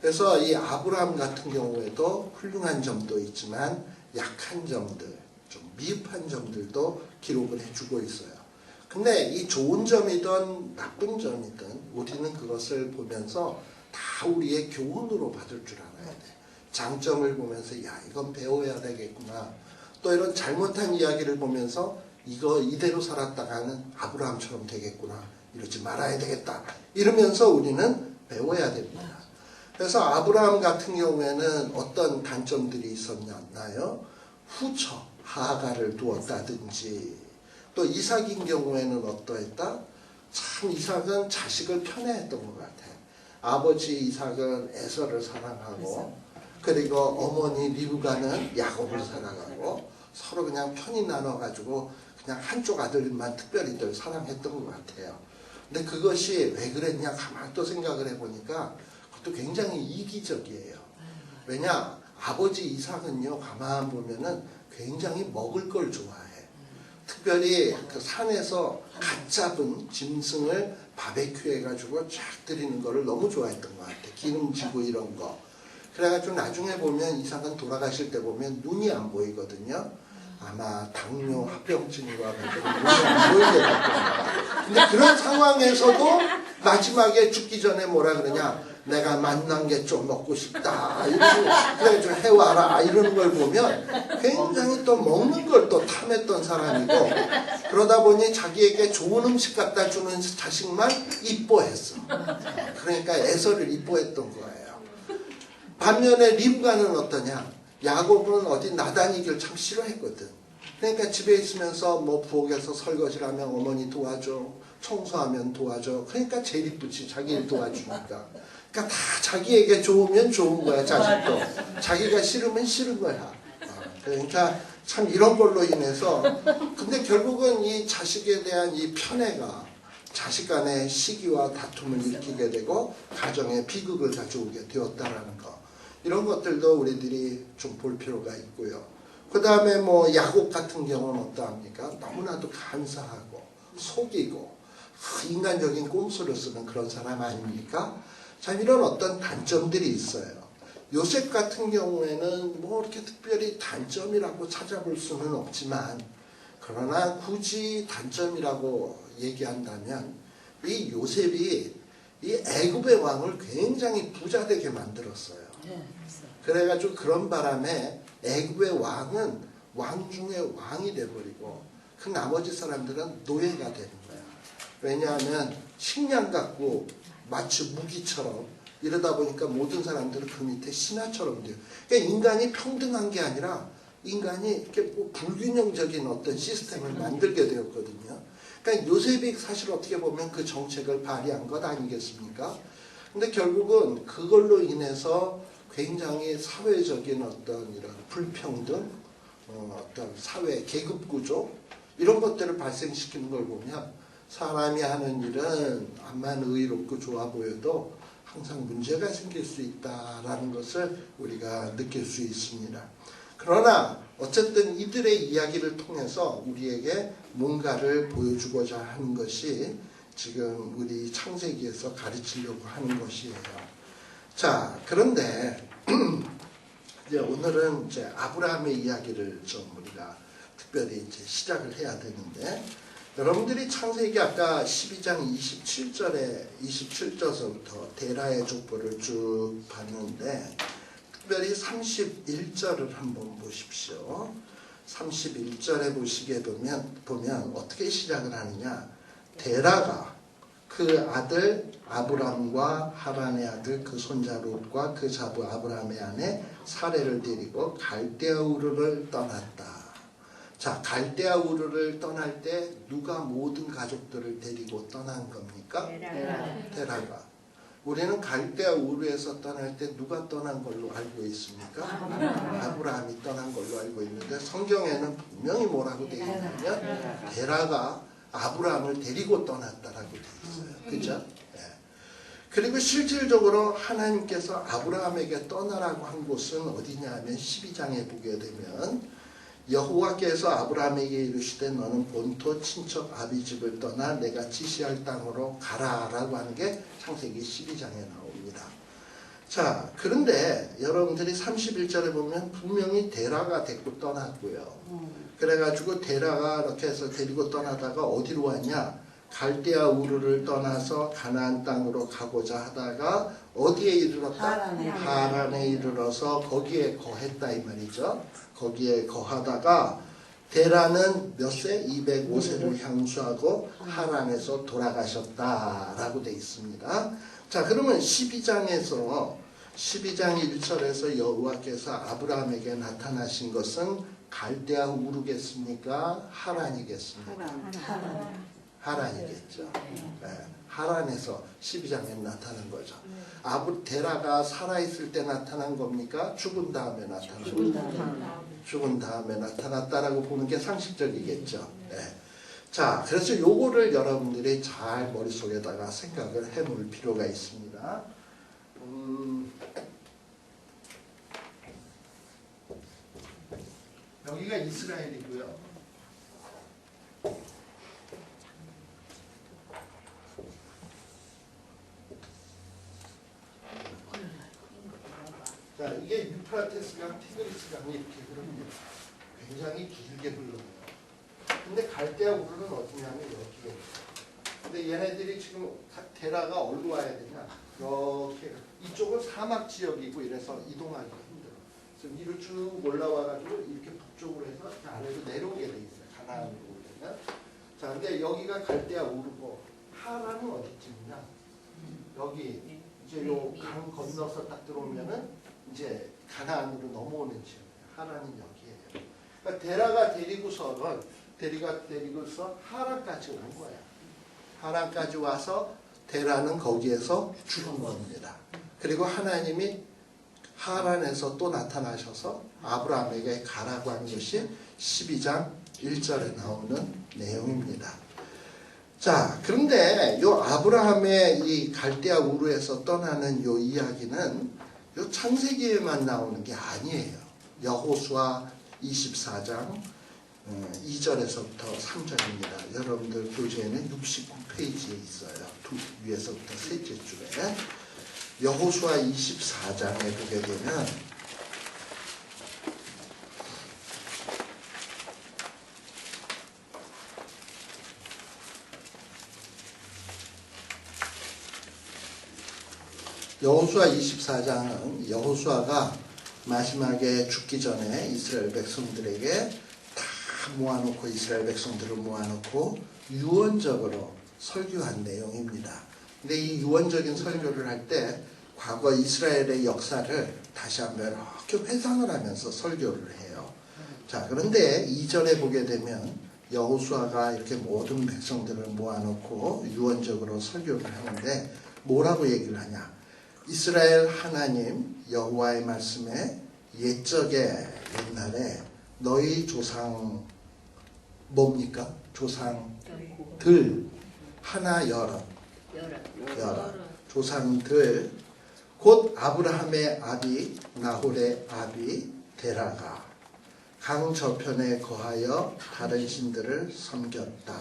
그래서 이 아브라함 같은 경우에도 훌륭한 점도 있지만 약한 점들, 좀 미흡한 점들도 기록을 해주고 있어요. 근데 이 좋은 점이든 나쁜 점이든 우리는 그것을 보면서 다 우리의 교훈으로 받을 줄 알아야 돼. 장점을 보면서 야, 이건 배워야 되겠구나. 또 이런 잘못한 이야기를 보면서 이거 이대로 살았다가는 아브라함처럼 되겠구나. 이러지 말아야 되겠다. 이러면서 우리는 배워야 됩니다. 그래서 아브라함 같은 경우에는 어떤 단점들이 있었나요? 후처, 하가를 두었다든지, 또 이삭인 경우에는 어떠했다? 참 이삭은 자식을 편애했던 것 같아요. 아버지 이삭은 에서를 사랑하고, 그리고 어머니 리브가는 야곱을 사랑하고, 서로 그냥 편이 나눠가지고 그냥 한쪽 아들만 특별히 늘 사랑했던 것 같아요. 근데 그것이 왜 그랬냐 가만히 또 생각을 해보니까 그것도 굉장히 이기적이에요. 왜냐, 아버지 이삭은요, 가만 보면은 굉장히 먹을 걸 좋아해. 특별히 그 산에서 갓 잡은 짐승을 바베큐 해가지고 쫙 드리는 거를 너무 좋아했던 것 같아. 기름지고 이런 거. 그래가지고 나중에 보면 이삭은 돌아가실 때 보면 눈이 안 보이거든요. 아마 당뇨 합병증이 와가지고 눈이 안 보이게 됐거든요. 근데 그런 상황에서도 마지막에 죽기 전에 뭐라 그러냐, 내가 만난 게 좀 먹고 싶다, 이러고 그래 좀 해와라, 이러는 걸 보면 굉장히 또 먹는 걸 또 탐했던 사람이고, 그러다 보니 자기에게 좋은 음식 갖다 주는 자식만 이뻐했어. 그러니까 에서를 이뻐했던 거예요. 반면에 리브가는 어떠냐, 야곱은 어디 나다니기를 참 싫어했거든. 그러니까 집에 있으면서 뭐 부엌에서 설거지를 하면 어머니 도와줘, 청소하면 도와줘. 그러니까 제일 이쁘지, 자기 일 도와주니까. 그러니까 다 자기에게 좋으면 좋은 거야, 자식도. 자기가 싫으면 싫은 거야. 그러니까 참 이런 걸로 인해서, 근데 결국은 이 자식에 대한 이 편애가 자식 간의 시기와 다툼을 일으키게 되고 가정에 비극을 가져오게 되었다라는 거. 이런 것들도 우리들이 좀 볼 필요가 있고요. 그 다음에 뭐 야곱 같은 경우는 어떠합니까? 너무나도 간사하고 속이고 인간적인 꼼수를 쓰는 그런 사람 아닙니까? 참 이런 어떤 단점들이 있어요. 요셉 같은 경우에는 뭐 이렇게 특별히 단점이라고 찾아볼 수는 없지만, 그러나 굳이 단점이라고 얘기한다면 이 요셉이 이 애굽의 왕을 굉장히 부자되게 만들었어요. 그래가지고 그런 바람에 애굽의 왕은 왕 중에 왕이 돼버리고 그 나머지 사람들은 노예가 되는 거야. 왜냐하면 식량 갖고 마치 무기처럼 이러다 보니까 모든 사람들은 그 밑에 신하처럼 돼요. 그러니까 인간이 평등한 게 아니라 인간이 이렇게 뭐 불균형적인 어떤 시스템을 만들게 되었거든요. 그러니까 요셉이 사실 어떻게 보면 그 정책을 발휘한 것 아니겠습니까? 근데 결국은 그걸로 인해서 굉장히 사회적인 어떤 이런 불평등, 어떤 사회 계급 구조 이런 것들을 발생시키는 걸 보면 사람이 하는 일은 암만 의롭고 좋아 보여도 항상 문제가 생길 수 있다라는 것을 우리가 느낄 수 있습니다. 그러나 어쨌든 이들의 이야기를 통해서 우리에게 뭔가를 보여주고자 하는 것이 지금 우리 창세기에서 가르치려고 하는 것이에요. 자, 그런데 이제 오늘은 이제 아브라함의 이야기를 좀 우리가 특별히 이제 시작을 해야 되는데, 여러분들이 창세기 아까 12장 27절서부터 데라의 족보를 쭉 봤는데 특별히 31절을 한번 보십시오. 31절에 보시게 보면 어떻게 시작을 하느냐. 데라가 그 아들 아브람과 하란의 아들 그 손자 롯과 그 자부 아브람의 아내 사레를 데리고 갈대아 우르를 떠났다. 자, 갈대아 우르를 떠날 때 누가 모든 가족들을 데리고 떠난 겁니까? 데라가. 우리는 갈대아 우르에서 떠날 때 누가 떠난 걸로 알고 있습니까? 아브라함이 떠난 걸로 알고 있는데 성경에는 분명히 뭐라고 되어 있냐면 데라가 아브라함을 데리고 떠났다라고 되어 있어요. 그죠? 네. 그리고 실질적으로 하나님께서 아브라함에게 떠나라고 한 곳은 어디냐 하면 12장에 보게 되면 여호와께서 아브라함에게 이르시되 너는 본토 친척 아비집을 떠나 내가 지시할 땅으로 가라라고 하는 게 창세기 12장에 나옵니다. 자, 그런데 여러분들이 31절에 보면 분명히 데라가 데리고 떠났고요. 그래가지고 데라가 이렇게 해서 데리고 떠나다가 어디로 왔냐? 갈대아 우르를 떠나서 가나안 땅으로 가고자 하다가 어디에 이르렀다? 하란에 이르러서 거기에 거했다 이 말이죠. 거기에 거하다가 데라는 몇 세? 205세를 향수하고 하란에서 돌아가셨다라고 되어 있습니다. 자, 그러면 12장 1절에서 여호와께서 아브라함에게 나타나신 것은 갈대아 우르겠습니까? 하란이겠습니까? 하란이겠죠. 네. 하란에서 12장에 나타난 거죠. 데라가 살아있을 때 나타난 겁니까? 죽은 다음에 나타난 겁니까? 죽은 다음에 나타났다라고 보는 게 상식적이겠죠. 네. 자, 그래서 요거를 여러분들이 잘 머릿속에다가 생각을 해볼 필요가 있습니다. 여기가 이스라엘이고요. 자, 이게 유프라테스강, 티그리스강이 이렇게 흐릅니다. 굉장히 길게 흘러요. 근데 갈대아 우르는 어디냐면 여기에. 근데 얘네들이 지금 데라가 어디로 와야 되냐? 이렇게 이쪽은 사막 지역이고 이래서 이동하기가 힘들어. 그래서 위로 쭉 올라와가지고 이렇게 북쪽으로 해서 아래로 내려오게 돼 있어요. 가나안으로 오려면. 자, 근데 여기가 갈대아 우르고 하란은 어디쯤이냐? 여기 이제 요 강 건너서 딱 들어오면은 이제 가나안으로 넘어오는 지역이에요. 하란은 여기에요. 그러니까 데라가 데리고서 하란까지 온 거야. 하란까지 와서 데라는 거기에서 죽은 겁니다. 그리고 하나님이 하란에서 또 나타나셔서 아브라함에게 가라고 한 것이 12장 1절에 나오는 내용입니다. 자, 그런데 요 아브라함의 이 갈대아 우르에서 떠나는 요 이야기는 요 창세기에만 나오는 게 아니에요. 여호수아 24장 2절에서부터 3절입니다. 여러분들 교재에는 69페이지에 있어요. 위에서부터 셋째 줄에. 여호수아 24장에 보게 되면 여호수아 24장은 여호수아가 마지막에 죽기 전에 이스라엘 백성들에게 다 모아놓고 이스라엘 백성들을 모아놓고 유언적으로 설교한 내용입니다. 근데 이 유언적인 설교를 할 때 과거 이스라엘의 역사를 다시 한번 이렇게 회상을 하면서 설교를 해요. 자, 그런데 이전에 보게 되면 여호수아가 이렇게 모든 백성들을 모아놓고 유언적으로 설교를 하는데 뭐라고 얘기를 하냐? 이스라엘 하나님 여호와의 말씀에 옛적에 옛날에 너희 조상 뭡니까? 조상들 하나 여러 조상들 곧 아브라함의 아비 나홀의 아비 데라가 강 저편에 거하여 다른 신들을 섬겼다.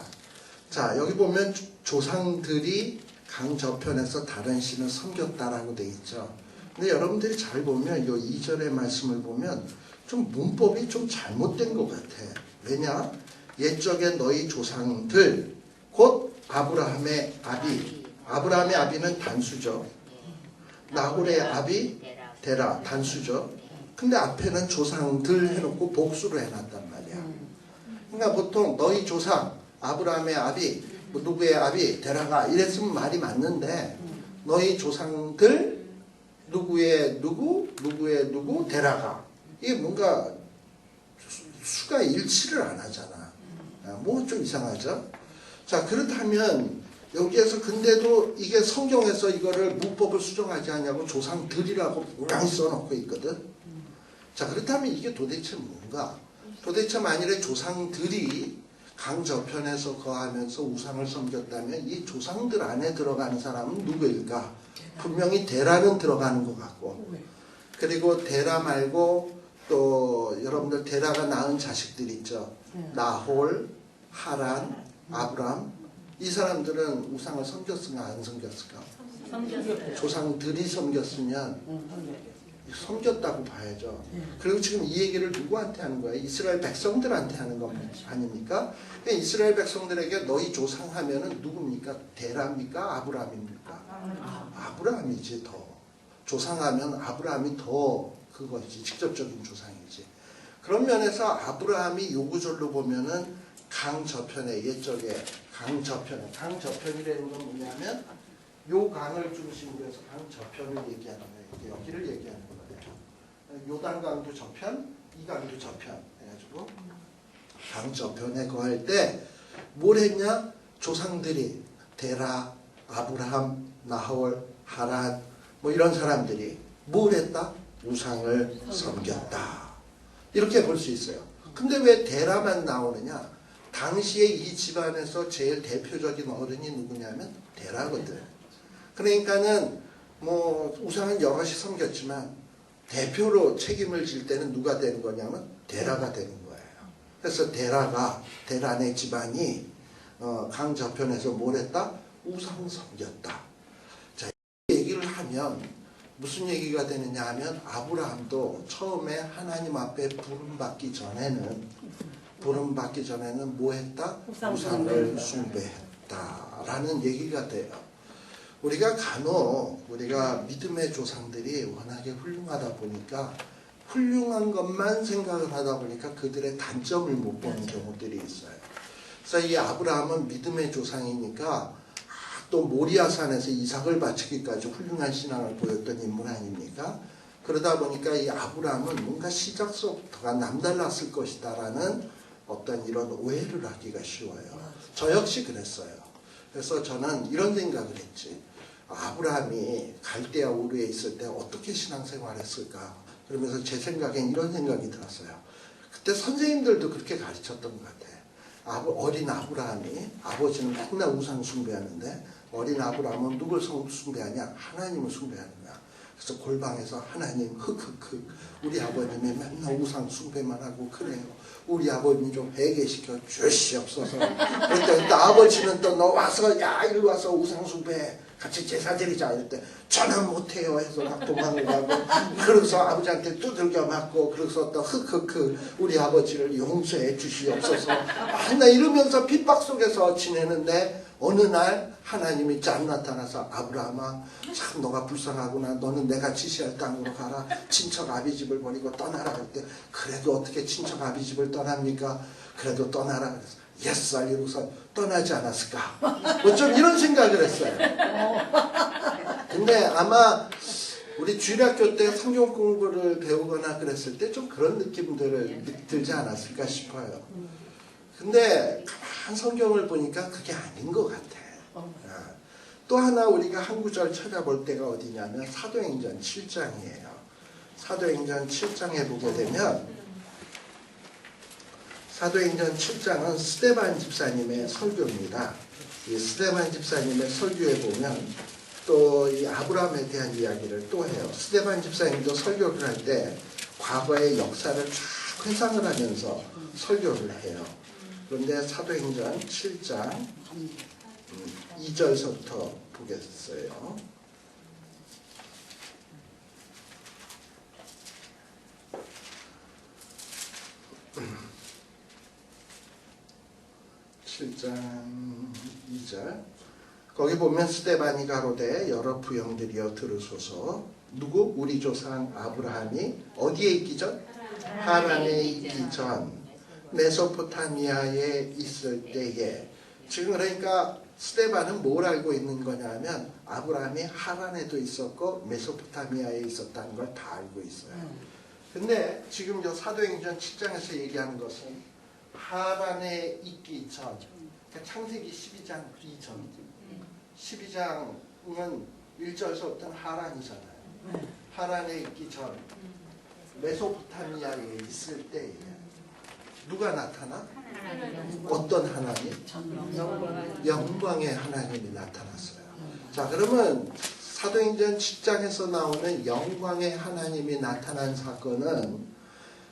자, 여기 보면 조상들이 강 저편에서 다른 신을 섬겼다라고 돼 있죠. 근데 여러분들이 잘 보면 이 2절의 말씀을 보면 좀 문법이 좀 잘못된 것 같아. 왜냐? 옛적에 너희 조상들 곧 아브라함의 아비. 아브라함의 아비는 단수죠. 나홀의 아비 데라 단수죠. 근데 앞에는 조상들 해놓고 복수를 해놨단 말이야. 그러니까 보통 너희 조상 아브라함의 아비 뭐 누구의 아비 데라가 이랬으면 말이 맞는데 너희 조상들 누구의 누구 데라가 이게 뭔가 수가 일치를 안 하잖아. 뭐 좀 이상하죠. 자, 그렇다면 여기에서 근데도 이게 성경에서 이거를 문법을 수정하지 않냐고 조상들이라고 분명히 써놓고 있거든. 자, 그렇다면 이게 도대체 뭔가? 도대체 만일에 조상들이 강 저편에서 거하면서 우상을 섬겼다면 이 조상들 안에 들어가는 사람은 누구일까? 분명히 데라는 들어가는 것 같고, 그리고 데라 말고 또 여러분들 데라가 낳은 자식들 있죠. 나홀, 하란, 아브람. 이 사람들은 우상을 섬겼을까 안 섬겼을까? 섬겼어요. 조상들이 섬겼으면 섬겼다고 봐야죠. 그리고 지금 이 얘기를 누구한테 하는 거예요? 이스라엘 백성들한테 하는 거 아닙니까? 이스라엘 백성들에게 너희 조상 하면은 누굽니까? 데라입니까? 아브라함입니까? 아브라함이지 더. 조상하면 아브라함이 더 그거지. 직접적인 조상이지. 그런 면에서 아브라함이 요 구절로 보면은 강 저편에 옛적에 강 저편이라는 건 뭐냐면 요 강을 중심으로 해서 강 저편을 얘기하는 거예요. 여기를 얘기하는 거예요. 요단강도 저편, 이 강도 저편 해가지고 강 저편에 거할 때 뭘 했냐? 조상들이 데라, 아브라함, 나홀, 하란 뭐 이런 사람들이 뭘 했다? 우상을 섬겼다. 이렇게 볼 수 있어요. 근데 왜 데라만 나오느냐? 당시에 이 집안에서 제일 대표적인 어른이 누구냐면 데라거든. 그러니까는 뭐 우상은 여럿이 섬겼지만 대표로 책임을 질 때는 누가 되는 거냐면 데라가 되는 거예요. 그래서 데라네 집안이 강 저편에서 뭘 했다? 우상 섬겼다. 자, 이 얘기를 하면 무슨 얘기가 되느냐 하면 아브라함도 처음에 하나님 앞에 부름받기 전에는 뭐 했다? 우상을 숭배했다라는 얘기가 돼요. 우리가 간혹 우리가 믿음의 조상들이 워낙에 훌륭하다 보니까 훌륭한 것만 생각을 하다 보니까 그들의 단점을 못 보는 경우들이 있어요. 그래서 이 아브라함은 믿음의 조상이니까 또 모리아산에서 이삭을 바치기까지 훌륭한 신앙을 보였던 인물 아닙니까? 그러다 보니까 이 아브라함은 뭔가 시작서부터가 남달랐을 것이다라는 어떤 이런 오해를 하기가 쉬워요. 저 역시 그랬어요. 그래서 저는 이런 생각을 했지. 아브라함이 갈대아 우르에 있을 때 어떻게 신앙생활을 했을까? 그러면서 제 생각엔 이런 생각이 들었어요. 그때 선생님들도 그렇게 가르쳤던 것 같아. 어린 아브라함이 아버지는 맨날 우상 숭배하는데 어린 아브라함은 누굴 숭배하냐? 하나님을 숭배하는 거야. 그래서 골방에서 하나님 흑흑흑 우리 아버님이 맨날 우상 숭배만 하고 그래요. 우리 아버님 좀 회개시켜 주시옵소서. 그랬더니 아버지는 또 너 와서 야 이리 와서 우상 숭배 같이 제사 드리자 이럴 때 저는 못해요 해서 막 도망을 가고 그래서 아버지한테 두들겨 맞고 그래서 또 흑흑흑 우리 아버지를 용서해 주시옵소서. 맨날 이러면서 핍박 속에서 지내는데 어느 날 하나님이 짠 나타나서 아브라함아 참 너가 불쌍하구나. 너는 내가 지시할 땅으로 가라. 친척 아비집을 버리고 떠나라. 그랬대. 그래도 어떻게 친척 아비집을 떠납니까? 그래도 떠나라. 그래서 옛살 이러고서 떠나지 않았을까? 뭐 좀 이런 생각을 했어요. 근데 아마 우리 주일학교 때 성경 공부를 배우거나 그랬을 때 좀 그런 느낌들을 들지 않았을까 싶어요. 근데 가만 성경을 보니까 그게 아닌 것 같아. 또 하나 우리가 한 구절 찾아볼 때가 어디냐면 사도행전 7장이에요. 사도행전 7장에 보게 되면 사도행전 7장은 스데반 집사님의 설교입니다. 이 스데반 집사님의 설교에 보면 또 이 아브라함에 대한 이야기를 또 해요. 스데반 집사님도 설교를 할 때 과거의 역사를 쫙 회상을 하면서 설교를 해요. 그런데 사도행전 7장 2절서부터 보겠어요. (7장 2절) 거기 보면 스데반이 가로되 여러 부형들이여 들으소서. 누구? 우리 조상 아브라함이 어디에 있기 전? 하란에 있기 전 메소포타미아에 있을 때에. 지금 그러니까 스데반은 뭘 알고 있는 거냐면 아브라함이 하란에도 있었고 메소포타미아에 있었다는 걸 다 알고 있어요. 근데 지금 저 사도행전 7장에서 얘기하는 것은 하란에 있기 전, 그러니까 창세기 12장 이전. 12장은 1절서부터는 하란이잖아요. 하란에 있기 전 메소포타미아에 있을 때에 누가 나타나? 어떤 하나님? 영광의 하나님이 나타났어요. 자, 그러면 사도행전 7장에서 나오는 영광의 하나님이 나타난 사건은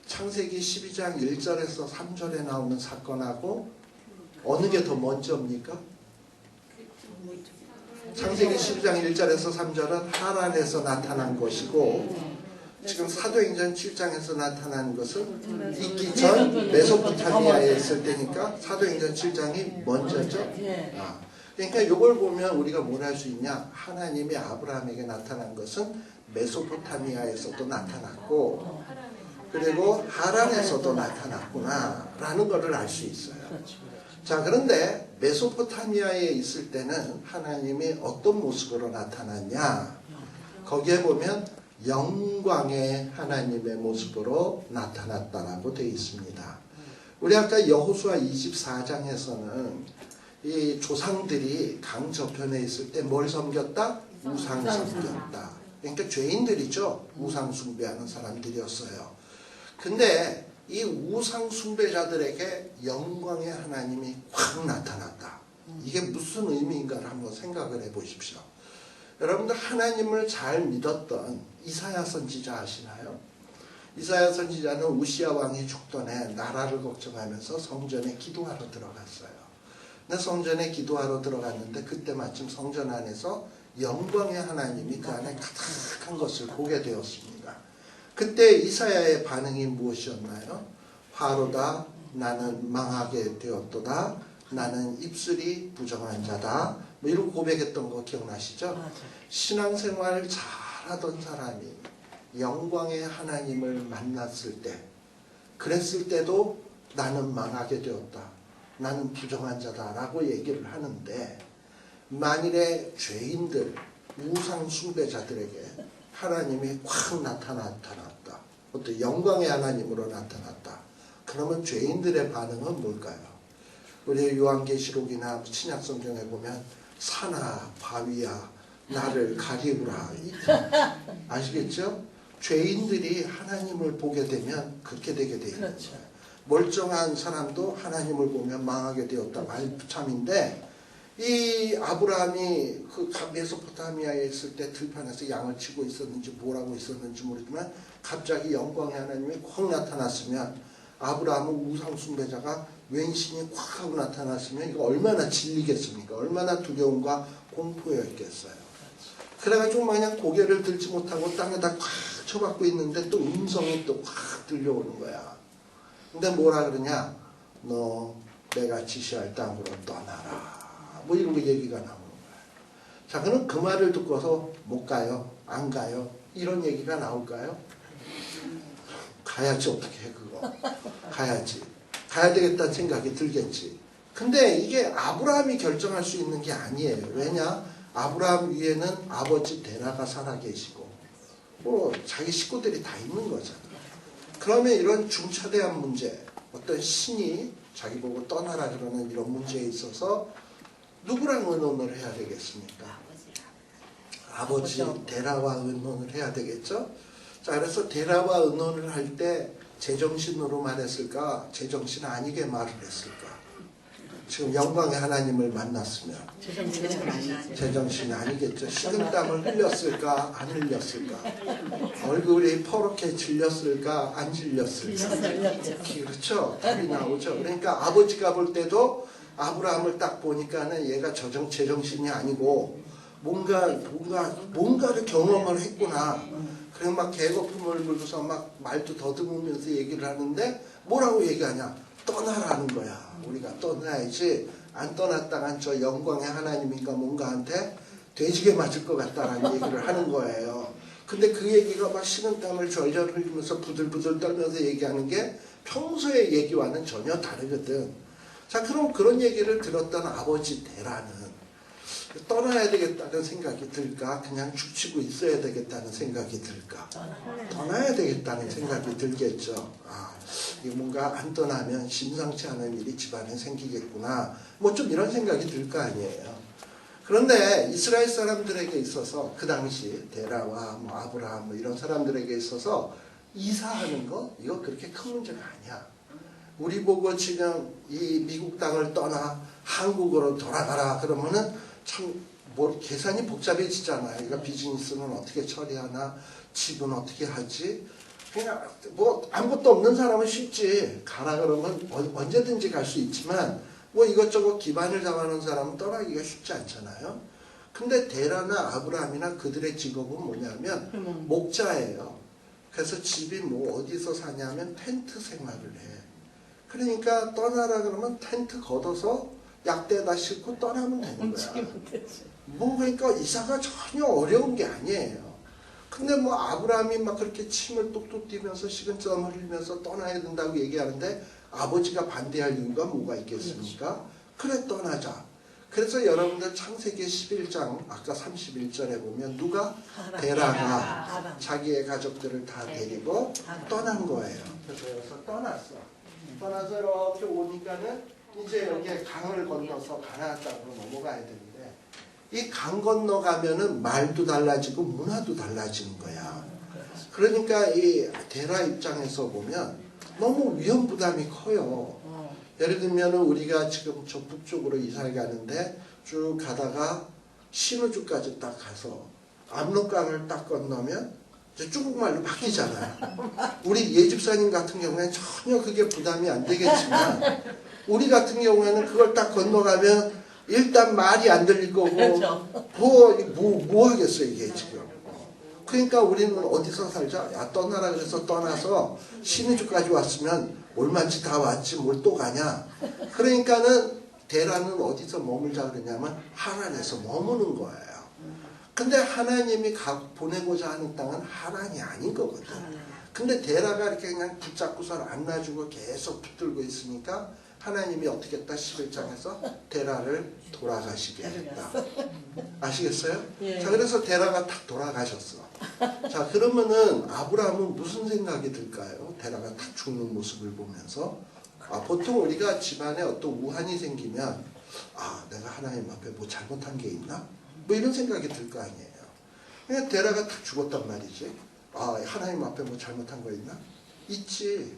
창세기 12장 1절에서 3절에 나오는 사건하고 어느 게 더 먼저입니까? 창세기 12장 1절에서 3절은 하란에서 나타난 것이고 지금 사도행전 7장에서 나타난 것은 있기 전 메소포타미아에 있을 때니까 사도행전 7장이 먼저죠. 그러니까 이걸 보면 우리가 뭘 할 수 있냐? 하나님이 아브라함에게 나타난 것은 메소포타미아에서도 나타났고 그리고 하란에서도 나타났구나 라는 것을 알 수 있어요. 자, 그런데 메소포타미아에 있을 때는 하나님이 어떤 모습으로 나타났냐? 거기에 보면 영광의 하나님의 모습으로 나타났다라고 되어 있습니다. 우리 아까 여호수아 24장에서는 이 조상들이 강 저편에 있을 때 뭘 섬겼다? 우상 섬겼다. 그러니까 죄인들이죠. 우상 숭배하는 사람들이었어요. 근데 이 우상 숭배자들에게 영광의 하나님이 확 나타났다. 이게 무슨 의미인가를 한번 생각을 해보십시오. 여러분들 하나님을 잘 믿었던 이사야 선지자 아시나요? 이사야 선지자는 우시야 왕이 죽던 해 나라를 걱정하면서 성전에 기도하러 들어갔어요. 근데 성전에 기도하러 들어갔는데 그때 마침 성전 안에서 영광의 하나님이 그 안에 가득한 것을 보게 되었습니다. 그때 이사야의 반응이 무엇이었나요? 화로다, 나는 망하게 되었도다, 나는 입술이 부정한 자다, 뭐 이런 고백했던 거 기억나시죠? 신앙생활 잘하던 사람이 영광의 하나님을 만났을 때, 그랬을 때도 나는 망하게 되었다, 나는 부정한 자다 라고 얘기를 하는데, 만일에 죄인들, 우상 숭배자들에게 하나님이 확 나타났다. 어떤 영광의 하나님으로 나타났다. 그러면 죄인들의 반응은 뭘까요? 우리 요한계시록이나 신약성경에 보면 산아 바위야 나를 가리우라. 아시겠죠? 죄인들이 하나님을 보게 되면 그렇게 되게 되는 거예요. 멀쩡한 사람도 하나님을 보면 망하게 되었다. 말참인데 이 아브라함이 그 메소포타미아에 있을 때 들판에서 양을 치고 있었는지 뭐라고 있었는지 모르지만 갑자기 영광의 하나님이 확 나타났으면 아브라함은 우상 숭배자가 웬신이 확 하고 나타났으면 이거 얼마나 질리겠습니까? 얼마나 두려움과 공포였겠어요. 그래가지고 마냥 고개를 들지 못하고 땅에다 꽉 쳐박고 있는데 또 음성이 또 확 들려오는 거야. 근데 뭐라 그러냐? 너 내가 지시할 땅으로 떠나라. 뭐 이런 거 얘기가 나오는 거예요. 자, 그럼 그 말을 듣고서 못 가요? 안 가요? 이런 얘기가 나올까요? 가야지. 어떻게 해 그거. 가야지. 가야 되겠다는 생각이 들겠지. 근데 이게 아브라함이 결정할 수 있는 게 아니에요. 왜냐? 아브라함 위에는 아버지 데라가 살아계시고 자기 식구들이 다 있는 거잖아. 그러면 이런 중차대한 문제, 어떤 신이 자기 보고 떠나라 그러는 이런 문제에 있어서 누구랑 의논을 해야 되겠습니까? 아버지 데라와 의논을 해야 되겠죠. 자, 그래서 데라와 의논을 할 때 제정신으로만 했을까? 제정신 아니게 말을 했을까? 지금 영광의 하나님을 만났으면 제정신이 아니겠죠. 식은땀을 흘렸을까? 안 흘렸을까? 얼굴이 퍼렇게 질렸을까? 안 질렸을까? 그렇죠. 답이 나오죠. 그러니까 아버지가 볼 때도 아브라함을 딱 보니까는 얘가 제정신이 아니고 뭔가를 경험을 했구나. 그래서 막 개거품을 물고서 막 말도 더듬으면서 얘기를 하는데 뭐라고 얘기하냐? 떠나라는 거야. 우리가 떠나야지. 안 떠났다간 저 영광의 하나님인가 뭔가한테 돼지게 맞을 것 같다라는 얘기를 하는 거예요. 근데 그 얘기가 막 식은땀을 절절 흘리면서 부들부들 떨면서 얘기하는 게 평소의 얘기와는 전혀 다르거든. 자, 그럼 그런 얘기를 들었던 아버지 데라는 떠나야 되겠다는 생각이 들까? 그냥 죽치고 있어야 되겠다는 생각이 들까? 떠나야 되겠다는 생각이 들겠죠. 이게 뭔가 안 떠나면 심상치 않은 일이 집안에 생기겠구나. 뭐 좀 이런 생각이 들 거 아니에요. 그런데 이스라엘 사람들에게 있어서 그 당시 데라와 뭐 아브라함 뭐 이런 사람들에게 있어서 이사하는 거 이거 그렇게 큰 문제가 아니야. 우리 보고 지금 이 미국 땅을 떠나 한국으로 돌아가라 그러면은 참 뭐 계산이 복잡해지잖아요. 그러니까 비즈니스는 어떻게 처리하나, 집은 어떻게 하지? 그냥 뭐 아무것도 없는 사람은 쉽지. 가라 그러면 언제든지 갈 수 있지만 뭐 이것저것 기반을 잡아놓은 사람은 떠나기가 쉽지 않잖아요. 근데 데라나 아브라함이나 그들의 직업은 뭐냐면 목자예요. 그래서 집이 뭐 어디서 사냐면 텐트 생활을 해. 그러니까 떠나라 그러면 텐트 걷어서 약대에다 싣고 떠나면 되는 거야. 뭐 그러니까 이사가 전혀 어려운 게 아니에요. 근데 뭐 아브라함이 막 그렇게 침을 뚝뚝 뛰면서 식은땀을 흘리면서 떠나야 된다고 얘기하는데 아버지가 반대할 이유가 뭐가 있겠습니까? 그래 떠나자. 그래서 여러분들 창세기 11장 아까 31절에 보면 누가? 데라가 자기의 가족들을 다 데리고 떠난 거예요. 그래서 떠났어. 떠나서 이렇게 오니까는 이제 여기에 강을 건너서 가나안 땅으로 넘어가야 되는데 이 강 건너가면은 말도 달라지고 문화도 달라지는 거야. 그러니까 이 데라 입장에서 보면 너무 위험 부담이 커요. 예를 들면 우리가 지금 저 북쪽으로 이사를 가는데 쭉 가다가 신우주까지 딱 가서 압록강을 딱 건너면 이제 중국말로 바뀌잖아요. 우리 예집사님 같은 경우에는 전혀 그게 부담이 안 되겠지만 우리 같은 경우에는 그걸 딱 건너가면 일단 말이 안 들릴 거고 뭐 하겠어 이게 지금. 그러니까 우리는 어디서 살자? 야 떠나라 그래서 떠나서 신의주까지 왔으면 얼마치 다 왔지 뭘 또 가냐. 그러니까는 데라는 어디서 머물자 그러냐면 하란에서 머무는 거예요. 근데 하나님이 보내고자 하는 땅은 하란이 아닌 거거든. 근데 데라가 이렇게 그냥 붙잡고서 안 놔주고 계속 붙들고 있으니까 하나님이 어떻게 했다? 11장에서 데라를 돌아가시게 했다. 아시겠어요? 예. 자, 그래서 데라가 탁 돌아가셨어. 자, 그러면은 아브라함은 무슨 생각이 들까요? 데라가 탁 죽는 모습을 보면서 보통 우리가 집안에 어떤 우환이 생기면 내가 하나님 앞에 뭐 잘못한 게 있나? 뭐 이런 생각이 들 거 아니에요. 그냥 데라가 탁 죽었단 말이지. 하나님 앞에 뭐 잘못한 거 있나? 있지.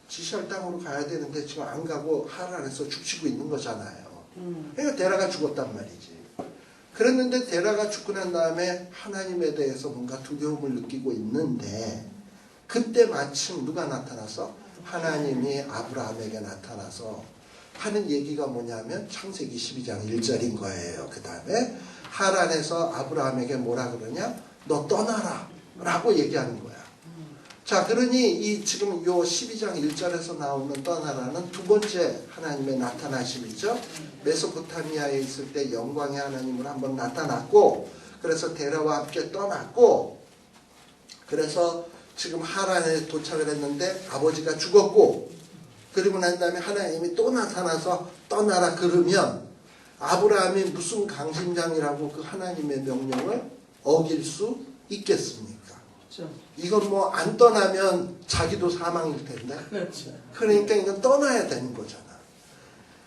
지시할 땅으로 가야 되는데 지금 안 가고 하란에서 죽치고 있는 거잖아요. 그러니까 데라가 죽었단 말이지. 그랬는데 데라가 죽고 난 다음에 하나님에 대해서 뭔가 두려움을 느끼고 있는데 그때 마침 누가 나타나서? 하나님이 아브라함에게 나타나서 하는 얘기가 뭐냐면 창세기 12장 1절인 거예요. 그 다음에 하란에서 아브라함에게 뭐라 그러냐? 너 떠나라 라고 얘기하는 거야. 자, 그러니 이 지금 요 12장 1절에서 나오는 떠나라는 두 번째 하나님의 나타나심이죠. 메소포타미아에 있을 때 영광의 하나님을 한번 나타났고, 그래서 데라와 함께 떠났고, 그래서 지금 하란에 도착을 했는데 아버지가 죽었고, 그리고 난 다음에 하나님이 또 나타나서 떠나라 그러면 아브라함이 무슨 강심장이라고 그 하나님의 명령을 어길 수 있겠습니까? 그렇죠. 이건 뭐 안 떠나면 자기도 사망일 텐데. 그렇죠. 그러니까 이건 떠나야 되는 거잖아.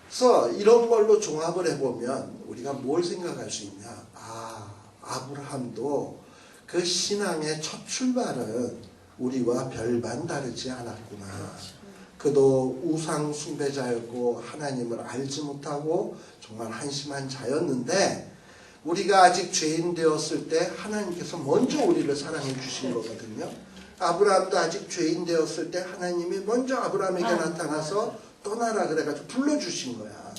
그래서 이런 걸로 종합을 해보면 우리가 뭘 생각할 수 있냐. 아브라함도 그 신앙의 첫 출발은 우리와 별반 다르지 않았구나. 그도 우상 숭배자였고 하나님을 알지 못하고 정말 한심한 자였는데 우리가 아직 죄인 되었을 때 하나님께서 먼저 우리를 사랑해 주신 거거든요. 아브라함도 아직 죄인 되었을 때 하나님이 먼저 아브라함에게 나타나서 떠나라 그래가지고 불러주신 거야.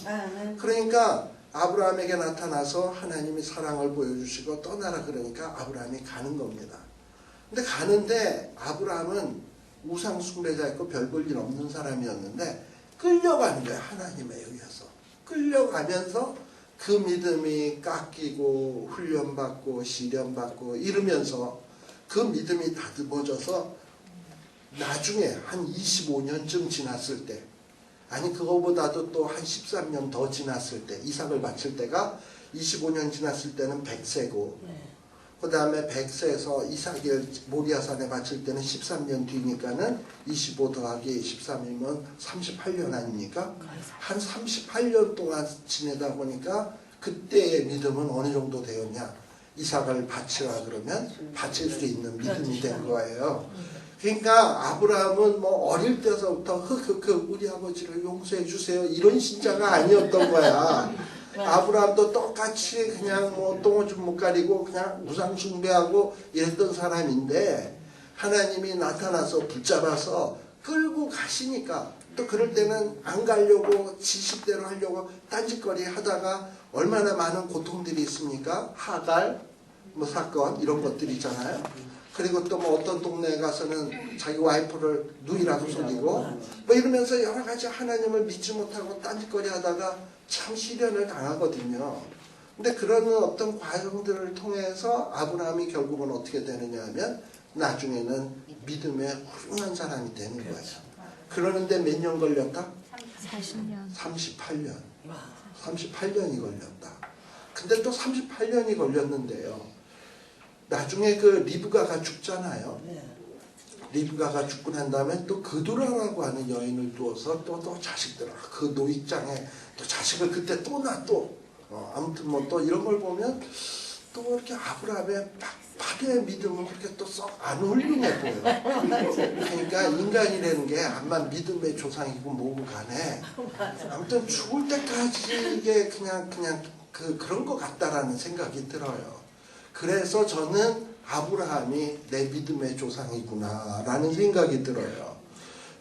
그러니까 아브라함에게 나타나서 하나님이 사랑을 보여주시고 떠나라 그러니까 아브라함이 가는 겁니다. 근데 가는데 아브라함은 우상 숭배자였고 별 볼 일 없는 사람이었는데 끌려가는 거야. 하나님에 의해서 끌려가면서 그 믿음이 깎이고 훈련받고 시련받고 이러면서 그 믿음이 다듬어져서 나중에 한 25년쯤 지났을 때, 아니 그거보다도 또 한 13년 더 지났을 때, 이삭을 바칠 때가 25년 지났을 때는 100세고 그 다음에 100세에서 이삭을 모리아산에 바칠 때는 13년 뒤니까는 25 더하기 13이면 38년 아닙니까? 한 38년 동안 지내다 보니까 그때의 믿음은 어느 정도 되었냐. 이삭을 바치라 그러면 바칠 수 있는 믿음이 된 거예요. 그러니까 아브라함은 뭐 어릴 때서부터 우리 아버지를 용서해 주세요 이런 신자가 아니었던 거야. 아브라함도 똑같이 그냥 뭐 똥오줌 못 가리고 그냥 우상 숭배하고 이랬던 사람인데 하나님이 나타나서 붙잡아서 끌고 가시니까 또 그럴 때는 안 가려고 지식대로 하려고 딴짓거리 하다가 얼마나 많은 고통들이 있습니까? 하갈 뭐 사건 이런 것들이 있잖아요. 그리고 또 뭐 어떤 동네에 가서는 자기 와이프를 누이라고 속이고 뭐 이러면서 여러 가지 하나님을 믿지 못하고 딴짓거리 하다가 참 시련을 당하거든요. 근데 그런 어떤 과정들을 통해서 아브라함이 결국은 어떻게 되느냐 하면 나중에는 믿음의 훌륭한 사람이 되는 거예요. 그러는데 몇 년 걸렸다? 40년. 38년. 38년이 걸렸다. 근데 또 38년이 걸렸는데요. 나중에 그 리브가가 죽잖아요. 리브가가 죽고 난 다음에 또 그두라라고 하는 여인을 두어서 또 자식들, 그 노익장에 또 자식을 그때 또 놔 또. 아무튼 뭐 또 이런 걸 보면 또 이렇게 아브라함의 파괴의 믿음은 그렇게 또 썩 안 훌륭해 보여요. 그러니까 인간이라는 게 암만 믿음의 조상이고 뭐고 간에 아무튼 죽을 때까지 이게 그냥 그런 것 같다라는 생각이 들어요. 그래서 저는 아브라함이 내 믿음의 조상이구나 라는 생각이 들어요.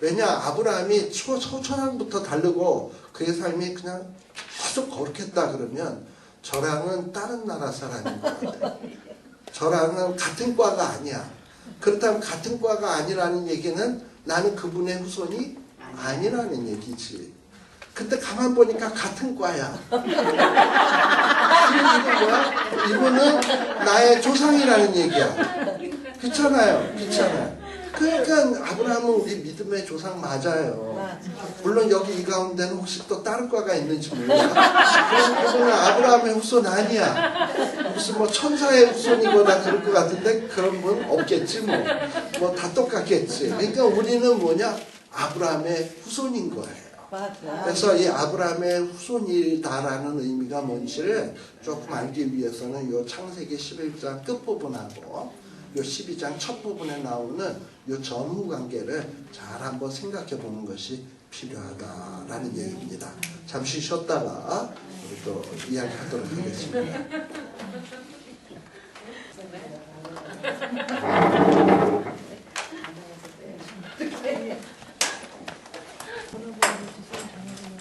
왜냐 아브라함이 초초랑부터 다르고 그의 삶이 그냥 계속 거룩했다 그러면 저랑은 다른 나라 사람인 것 같아요. 저랑은 같은 과가 아니야. 그렇다면 같은 과가 아니라는 얘기는 나는 그분의 후손이 아니라는 얘기지. 근데 가만 보니까 같은 과야. 이건 뭐야? 이분은 나의 조상이라는 얘기야. 그렇잖아요. 그렇잖아요. 그러니까 아브라함은 우리 믿음의 조상 맞아요. 물론 여기 이 가운데는 혹시 또 다른 과가 있는지 몰라. 그분은 아브라함의 후손 아니야. 무슨 뭐 천사의 후손이거나 그럴 것 같은데 그런 분 없겠지 뭐. 뭐 다 똑같겠지. 그러니까 우리는 뭐냐? 아브라함의 후손인 거예요. 그래서 이 아브라함의 후손이다라는 의미가 뭔지를 조금 알기 위해서는 이 창세기 11장 끝부분하고 이 12장 첫 부분에 나오는 이 전후 관계를 잘 한번 생각해 보는 것이 필요하다라는 얘기입니다. 잠시 쉬었다가 우리 또 이야기하도록 하겠습니다.